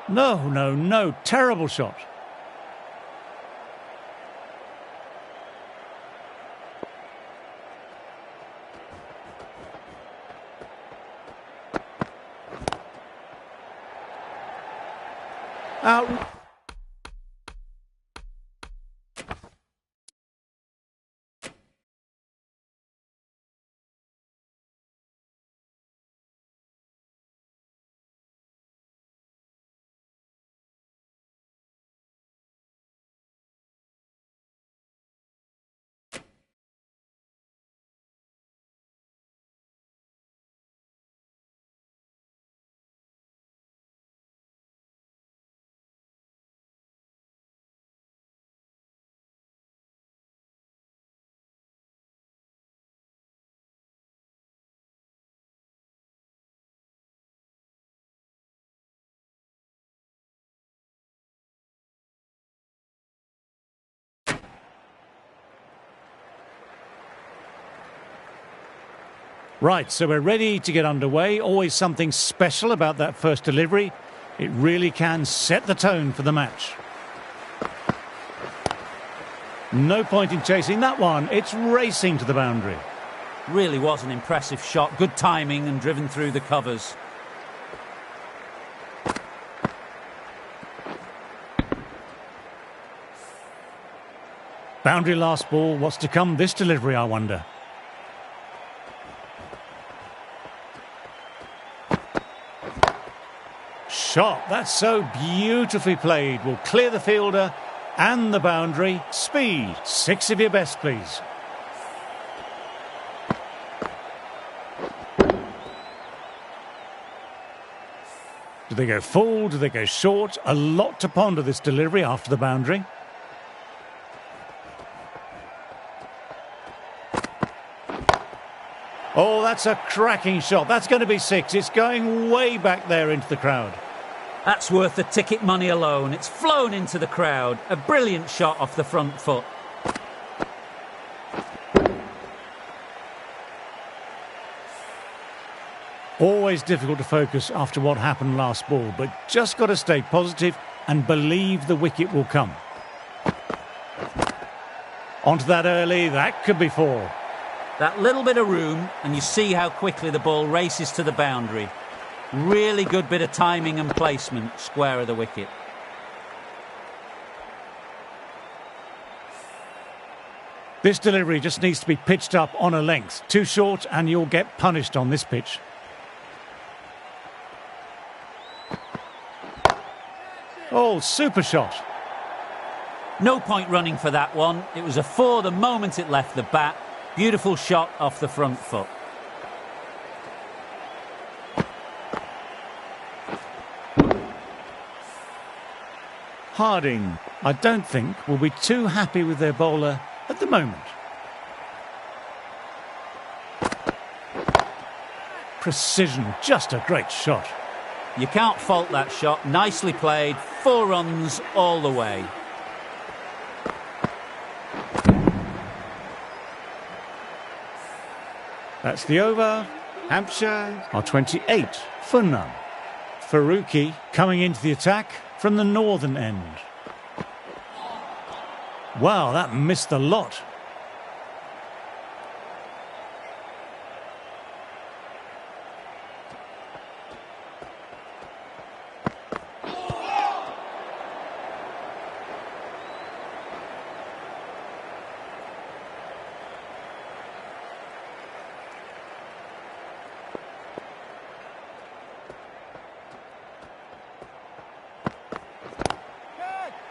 No, no, no. Terrible shot. Out. Right, so we're ready to get underway. Always something special about that first delivery. It really can set the tone for the match. No point in chasing that one. It's racing to the boundary. Really was an impressive shot. Good timing and driven through the covers. Boundary last ball. What's to come this delivery, I wonder? Shot. That's so beautifully played. Will clear the fielder and the boundary. Speed. 6 of your best, please. Do they go full? Do they go short? A lot to ponder this delivery after the boundary. Oh, that's a cracking shot. That's going to be 6. It's going way back there into the crowd. That's worth the ticket money alone. It's flown into the crowd. A brilliant shot off the front foot. Always difficult to focus after what happened last ball, but just got to stay positive and believe the wicket will come. Onto that early, that could be 4. That little bit of room, and you see how quickly the ball races to the boundary. Really good bit of timing and placement, square of the wicket. This delivery just needs to be pitched up on a length. Too short and you'll get punished on this pitch. Oh, super shot. No point running for that one. It was a 4 the moment it left the bat. Beautiful shot off the front foot. Harding, I don't think, will be too happy with their bowler at the moment. Precision, just a great shot. You can't fault that shot. Nicely played. 4 runs all the way. That's the over. Hampshire are 28 for none. Faruqi coming into the attack from the northern end. Wow, that missed the lot.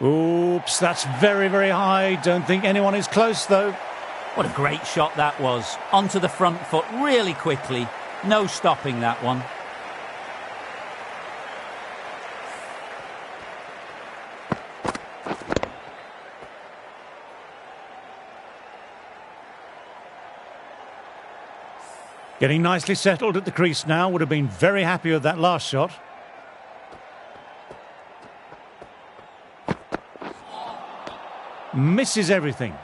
Oops, that's very, very high. Don't think anyone is close, though. What a great shot that was. Onto the front foot really quickly. No stopping that one. Getting nicely settled at the crease now. Would have been very happy with that last shot. Misses everything.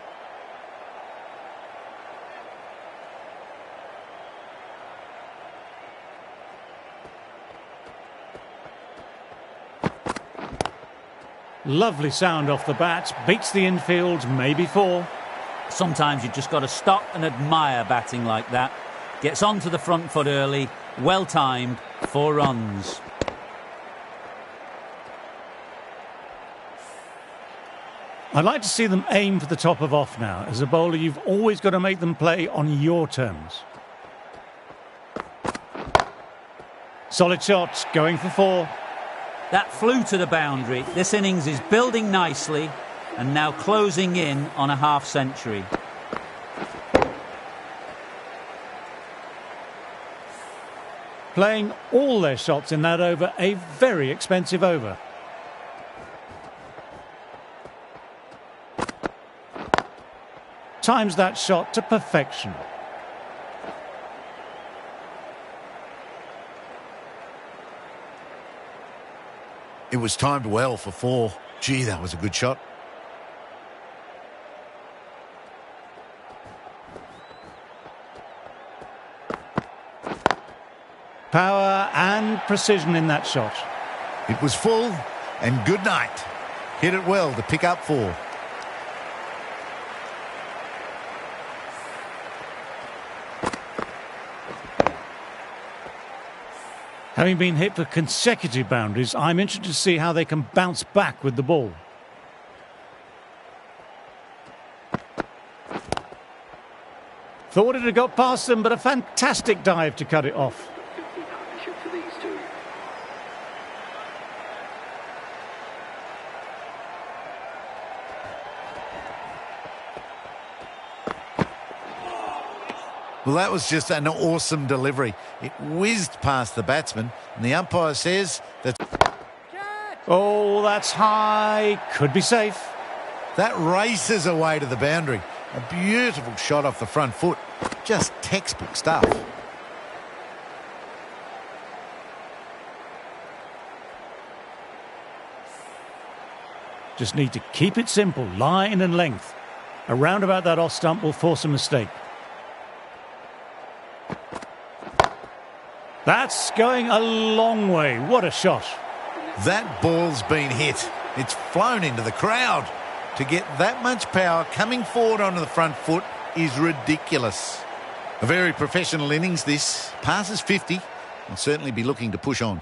Lovely sound off the bat, beats the infield, maybe 4. Sometimes you've just got to stop and admire batting like that. Gets onto the front foot early, well timed, 4 runs. I'd like to see them aim for the top of off now. As a bowler, you've always got to make them play on your terms. Solid shot, going for 4. That flew to the boundary. This innings is building nicely and now closing in on a half-century. Playing all their shots in that over, a very expensive over. Times that shot to perfection. It was timed well for 4. Gee, that was a good shot. Power and precision in that shot. It was full and good night. Hit it well to pick up 4. Having been hit for consecutive boundaries, I'm interested to see how they can bounce back with the ball. Thought it had got past them, but a fantastic dive to cut it off. 50 partnership for these two. Well, that was just an awesome delivery. It whizzed past the batsman, and the umpire says that... Oh, that's high. Could be safe. That races away to the boundary. A beautiful shot off the front foot. Just textbook stuff. Just need to keep it simple, line and length. Around about that off stump will force a mistake. That's going a long way. What a shot. That ball's been hit. It's flown into the crowd. To get that much power coming forward onto the front foot is ridiculous. A very professional innings this. Passes 50. Will certainly be looking to push on.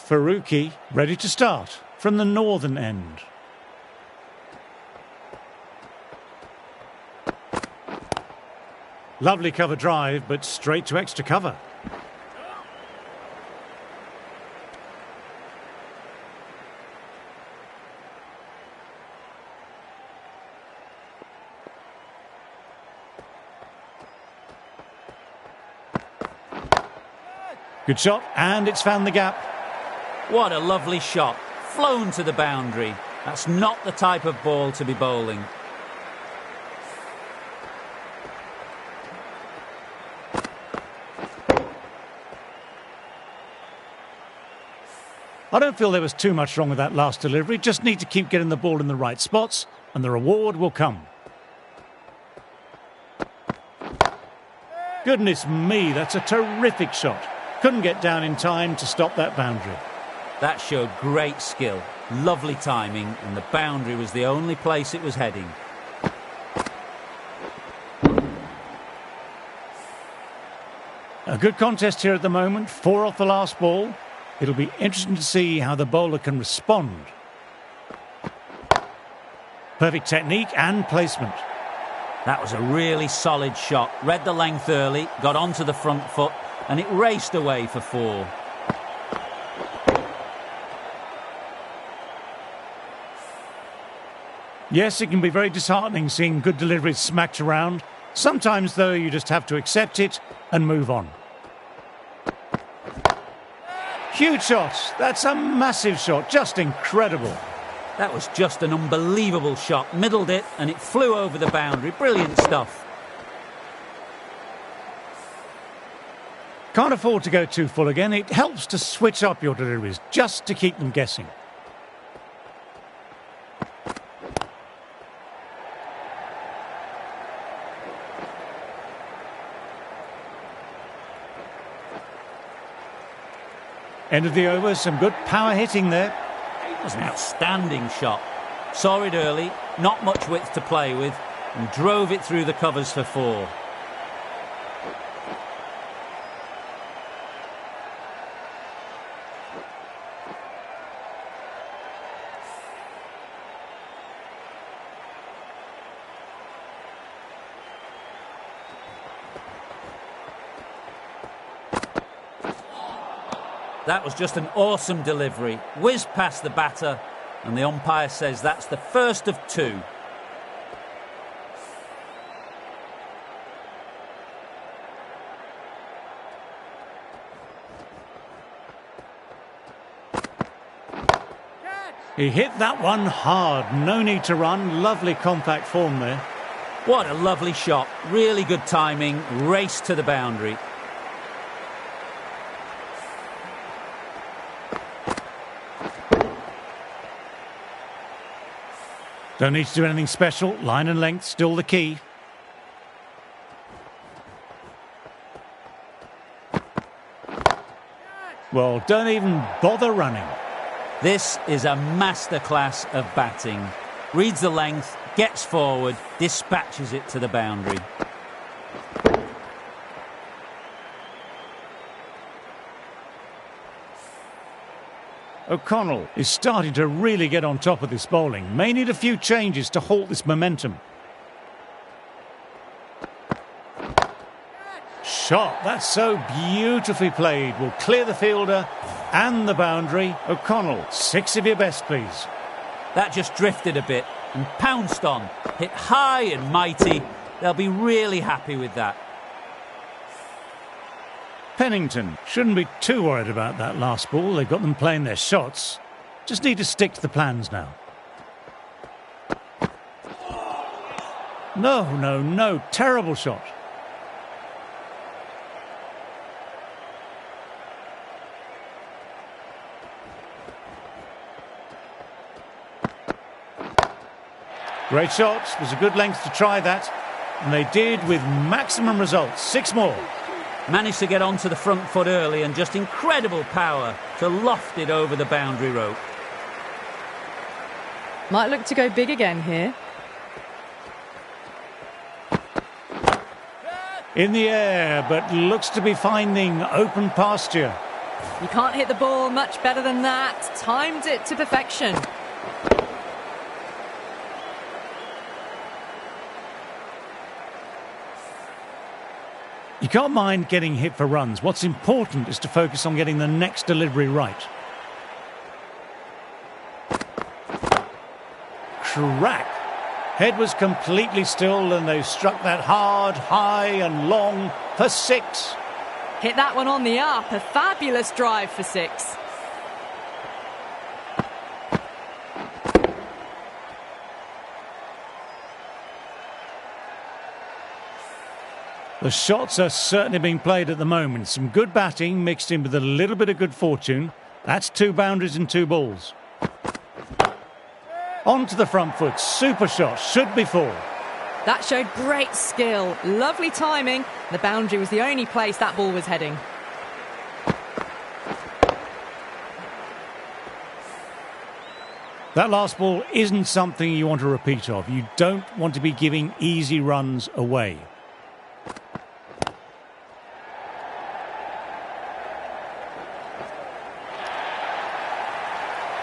Faruqi ready to start from the northern end. Lovely cover drive, but straight to extra cover. Good shot, and it's found the gap. What a lovely shot. Flown to the boundary. That's not the type of ball to be bowling. I don't feel there was too much wrong with that last delivery. Just need to keep getting the ball in the right spots, and the reward will come. Goodness me, that's a terrific shot. Couldn't get down in time to stop that boundary. That showed great skill, lovely timing, and the boundary was the only place it was heading. A good contest here at the moment, 4 off the last ball. It'll be interesting to see how the bowler can respond. Perfect technique and placement. That was a really solid shot. Read the length early, got onto the front foot, and it raced away for 4. Yes, it can be very disheartening seeing good deliveries smacked around. Sometimes, though, you just have to accept it and move on. Huge shot. That's a massive shot. Just incredible. That was just an unbelievable shot. Middled it and it flew over the boundary. Brilliant stuff. Can't afford to go too full again. It helps to switch up your deliveries just to keep them guessing. End of the over, some good power hitting there. It was an outstanding shot. Saw it early, not much width to play with, and drove it through the covers for 4. That was just an awesome delivery. Whizzed past the batter, and the umpire says that's the first of 2. He hit that one hard. No need to run. Lovely compact form there. What a lovely shot. Really good timing. Race to the boundary. Don't need to do anything special. Line and length still the key. Well, don't even bother running. This is a masterclass of batting. Reads the length, gets forward, dispatches it to the boundary. O'Connell is starting to really get on top of this bowling. May need a few changes to halt this momentum. Shot, that's so beautifully played. Will clear the fielder and the boundary. O'Connell, 6 of your best, please. That just drifted a bit and pounced on. Hit high and mighty. They'll be really happy with that. Pennington shouldn't be too worried about that last ball. They've got them playing their shots. Just need to stick to the plans now. No. Terrible shot. Great shot. There's a good length to try that. And they did with maximum results. 6 more. Managed to get onto the front foot early and just incredible power to loft it over the boundary rope. Might look to go big again here. In the air, but looks to be finding open pasture. You can't hit the ball much better than that. Timed it to perfection. You can't mind getting hit for runs. What's important is to focus on getting the next delivery right. Crack. Head was completely still and they struck that hard, high and long for 6. Hit that one on the up. A fabulous drive for 6. The shots are certainly being played at the moment. Some good batting mixed in with a little bit of good fortune. That's 2 boundaries and 2 balls. On to the front foot. Super shot. Should be 4. That showed great skill. Lovely timing. The boundary was the only place that ball was heading. That last ball isn't something you want to repeat of. You don't want to be giving easy runs away.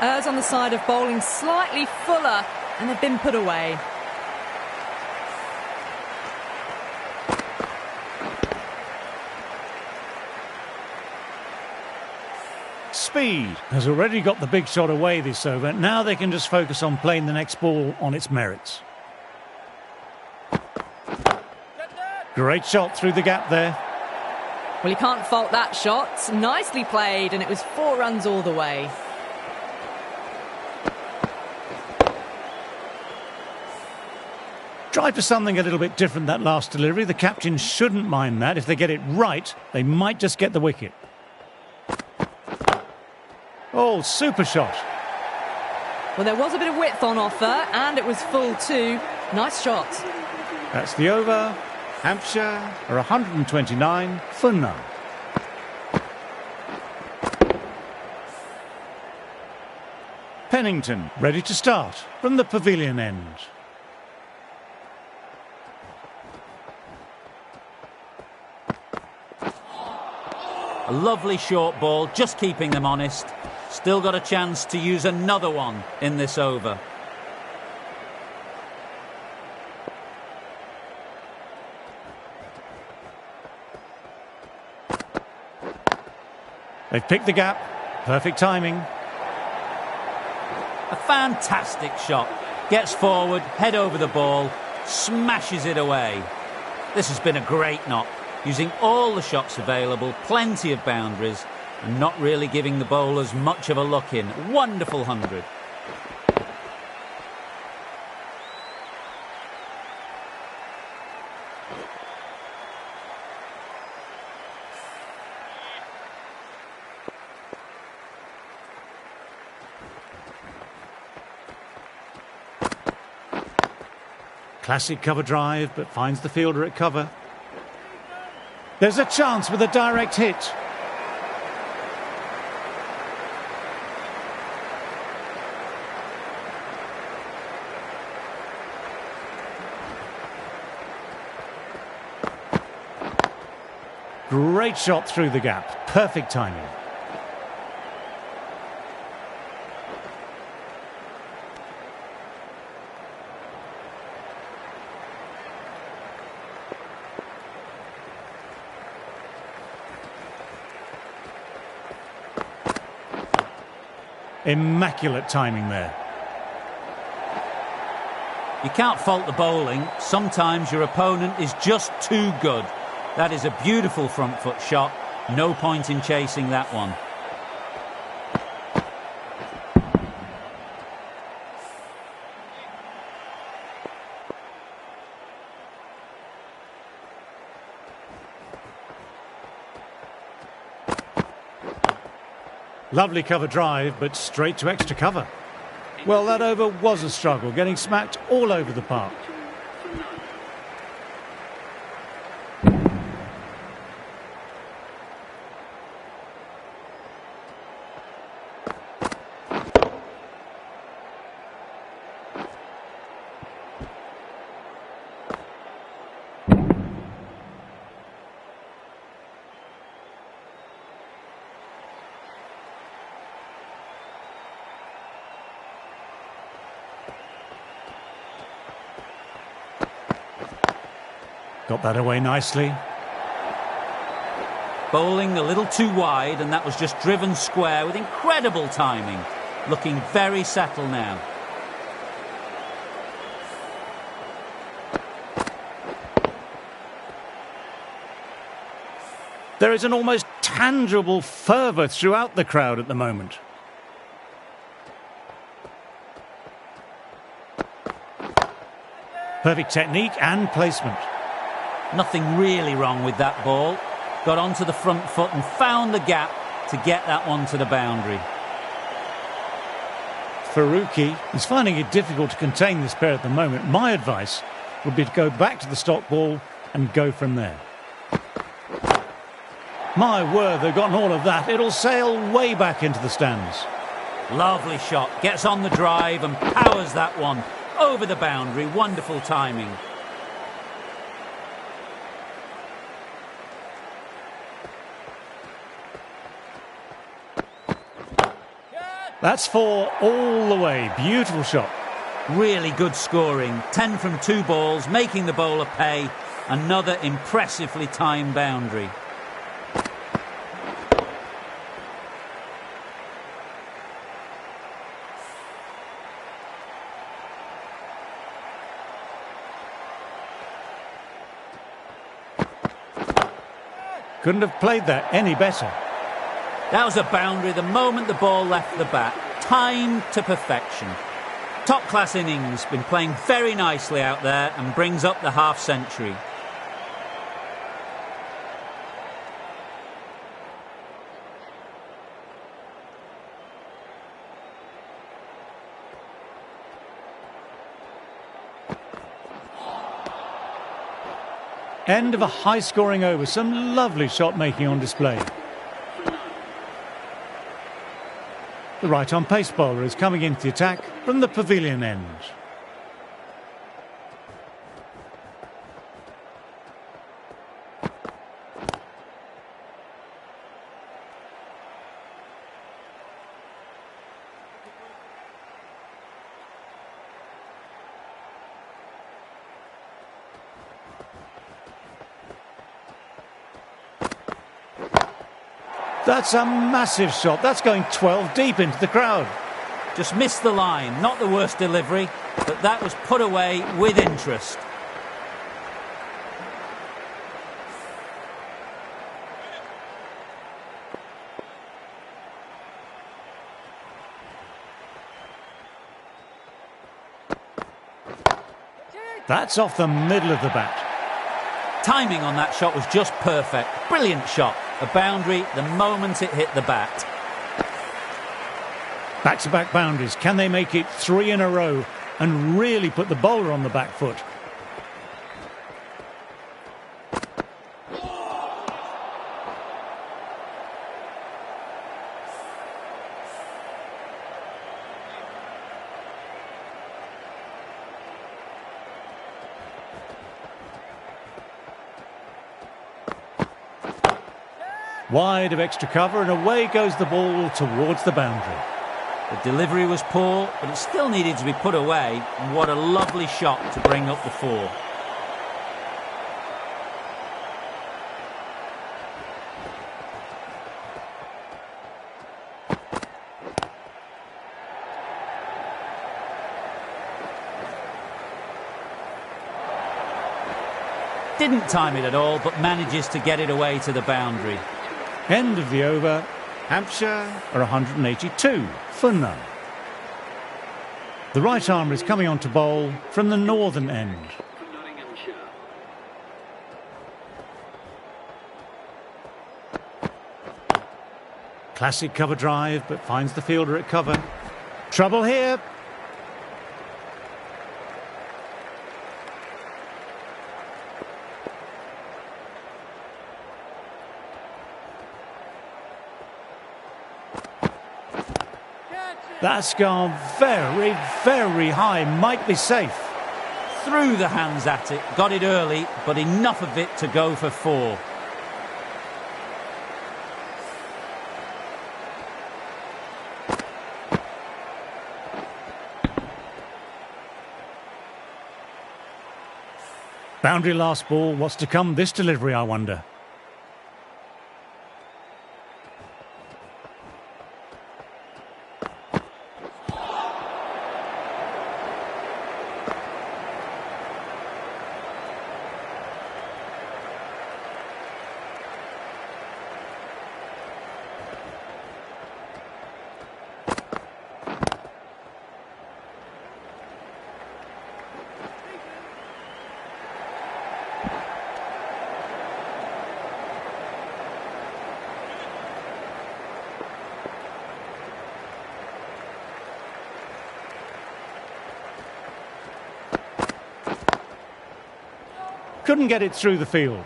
Errs on the side of bowling slightly fuller, and they've been put away. Speed has already got the big shot away this over. Now they can just focus on playing the next ball on its merits. Great shot through the gap there. Well, you can't fault that shot. Nicely played, and it was 4 runs all the way. Tried for something a little bit different that last delivery. The captain shouldn't mind that. If they get it right, they might just get the wicket. Oh, super shot. Well, there was a bit of width on offer, and it was full too. Nice shot. That's the over. Hampshire are 129 for none. Pennington ready to start from the pavilion end. A lovely short ball, just keeping them honest. Still got a chance to use another one in this over. They've picked the gap. Perfect timing. A fantastic shot. Gets forward, head over the ball, smashes it away. This has been a great knock, using all the shots available, plenty of boundaries, and not really giving the bowlers much of a look in. Wonderful 100. Classic cover drive, but finds the fielder at cover. There's a chance with a direct hit. Great shot through the gap. Perfect timing. Immaculate timing there. You can't fault the bowling. Sometimes your opponent is just too good. That is a beautiful front foot shot. No point in chasing that one. Lovely cover drive, but straight to extra cover. Well, that over was a struggle, getting smacked all over the park. Got that away nicely. Bowling a little too wide, and that was just driven square with incredible timing. Looking very settled now. There is an almost tangible fervour throughout the crowd at the moment. Perfect technique and placement. Nothing really wrong with that ball. Got onto the front foot and found the gap to get that one to the boundary. Faruqi is finding it difficult to contain this pair at the moment. My advice would be to go back to the stock ball and go from there. My word, they've gotten all of that. It'll sail way back into the stands. Lovely shot. Gets on the drive and powers that one over the boundary. Wonderful timing. That's 4 all the way. Beautiful shot. Really good scoring. 10 from 2 balls, making the bowler pay. Another impressively timed boundary. Couldn't have played that any better. That was a boundary the moment the ball left the bat. Timed to perfection. Top-class innings, been playing very nicely out there and brings up the half-century. End of a high-scoring over. Some lovely shot-making on display. The right-arm pace bowler is coming into the attack from the pavilion end. That's a massive shot. That's going 12 deep into the crowd. Just missed the line. Not the worst delivery, but that was put away with interest. That's off the middle of the bat. Timing on that shot was just perfect. Brilliant shot. A boundary the moment it hit the bat. Back-to-back boundaries. Can they make it 3 in a row and really put the bowler on the back foot? Wide of extra cover and away goes the ball towards the boundary. The delivery was poor, but it still needed to be put away, and what a lovely shot to bring up the 4. Didn't time it at all, but manages to get it away to the boundary. End of the over. Hampshire are 182 for none. The right armer is coming on to bowl from the northern end. Classic cover drive, but finds the fielder at cover. Trouble here. That's gone very, very high. Might be safe. Threw the hands at it, got it early, but enough of it to go for 4. Boundary last ball. What's to come this delivery, I wonder? Couldn't get it through the field.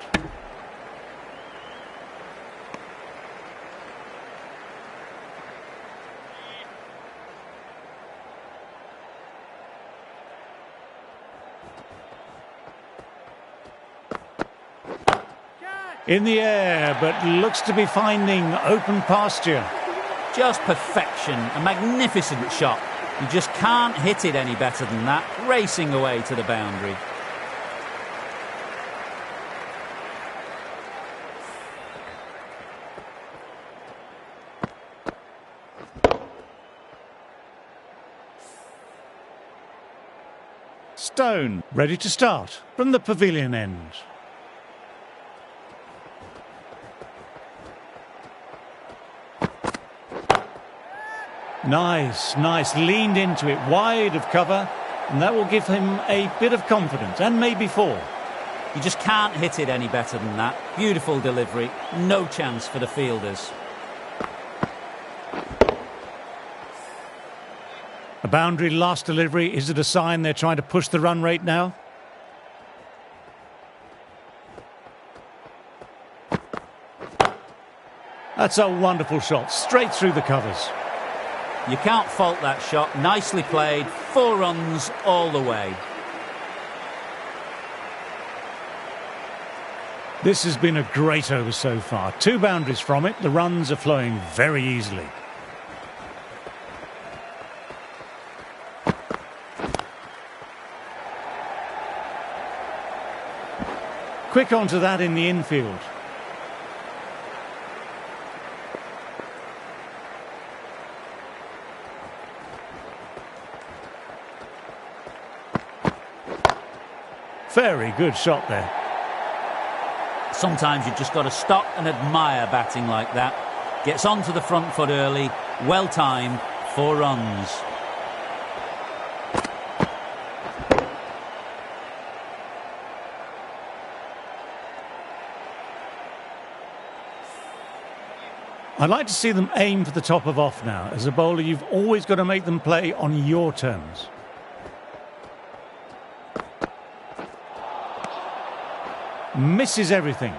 In the air, but looks to be finding open pasture. Just perfection, a magnificent shot. You just can't hit it any better than that, racing away to the boundary. Stone, ready to start from the pavilion end. Nice, nice. Leaned into it, wide of cover, and that will give him a bit of confidence, and maybe 4. You just can't hit it any better than that. Beautiful delivery. No chance for the fielders. A boundary last delivery. Is it a sign they're trying to push the run rate now? That's a wonderful shot, straight through the covers. You can't fault that shot. Nicely played. 4 runs all the way. This has been a great over so far. 2 boundaries from it. The runs are flowing very easily. Quick onto that in the infield. Very good shot there. Sometimes you've just got to stop and admire batting like that. Gets onto the front foot early, well timed, 4 runs. I'd like to see them aim for the top of off now. As a bowler, you've always got to make them play on your terms. Misses everything.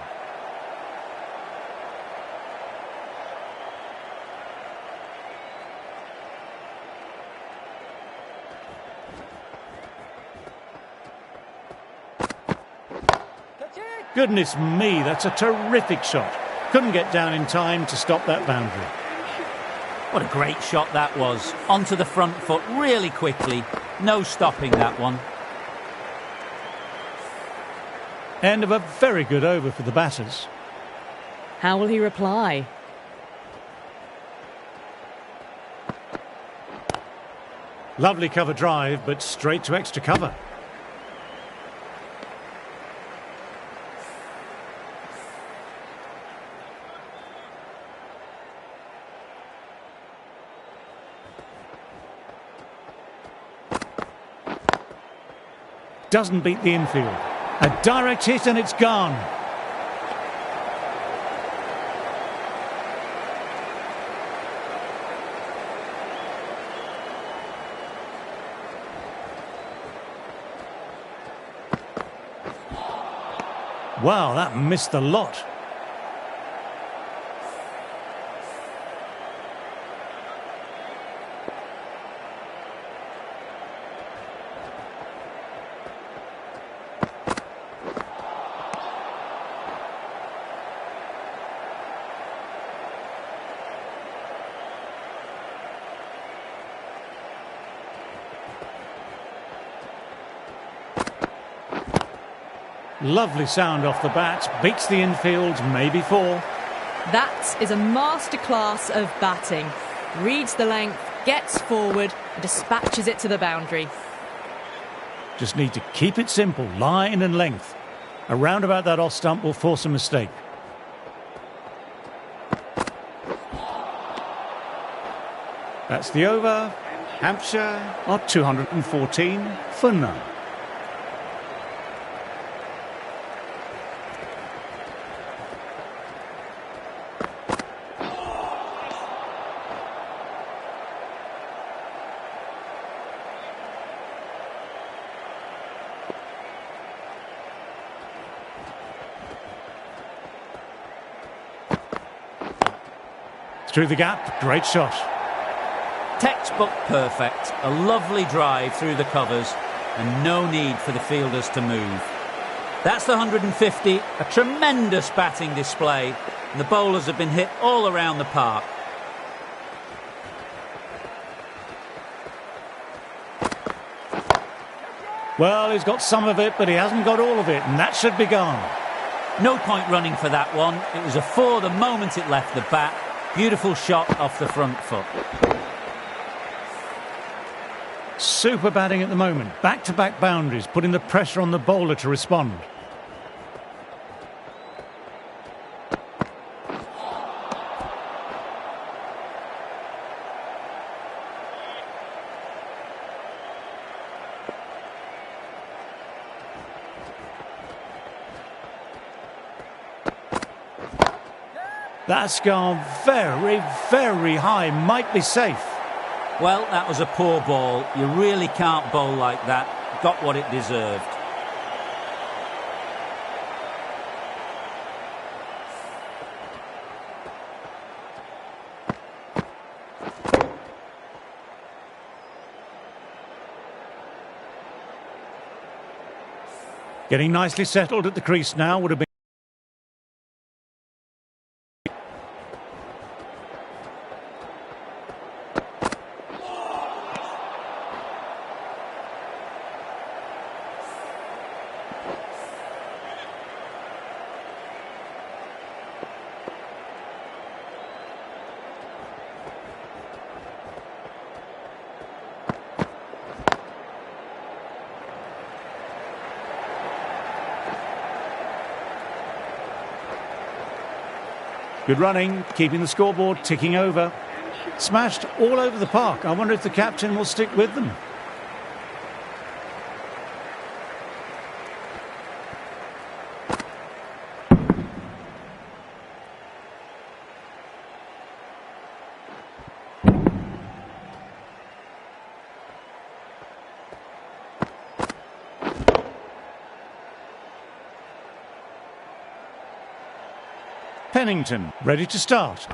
Goodness me, that's a terrific shot. Couldn't get down in time to stop that boundary. What a great shot that was. Onto the front foot really quickly. No stopping that one. End of a very good over for the batters. How will he reply? Lovely cover drive, but straight to extra cover. Doesn't beat the infield. A direct hit and it's gone. Wow, that missed the lot. Lovely sound off the bat, beats the infield, maybe 4. That is a masterclass of batting. Reads the length, gets forward and dispatches it to the boundary. Just need to keep it simple, line and length. Around about that off stump will force a mistake. That's the over. Hampshire are 214 for none. Through the gap, great shot. Textbook perfect. A lovely drive through the covers and no need for the fielders to move. That's the 150. A tremendous batting display. And the bowlers have been hit all around the park. Well, he's got some of it, but he hasn't got all of it, and that should be gone. No point running for that one. It was a 4 the moment it left the bat. Beautiful shot off the front foot. Super batting at the moment. Back-to-back boundaries, putting the pressure on the bowler to respond. That's gone very, very high. Might be safe. Well, that was a poor ball. You really can't bowl like that. Got what it deserved. Getting nicely settled at the crease now would have been. Good running, keeping the scoreboard ticking over. Smashed all over the park. I wonder if the captain will stick with them. Pennington, ready to start.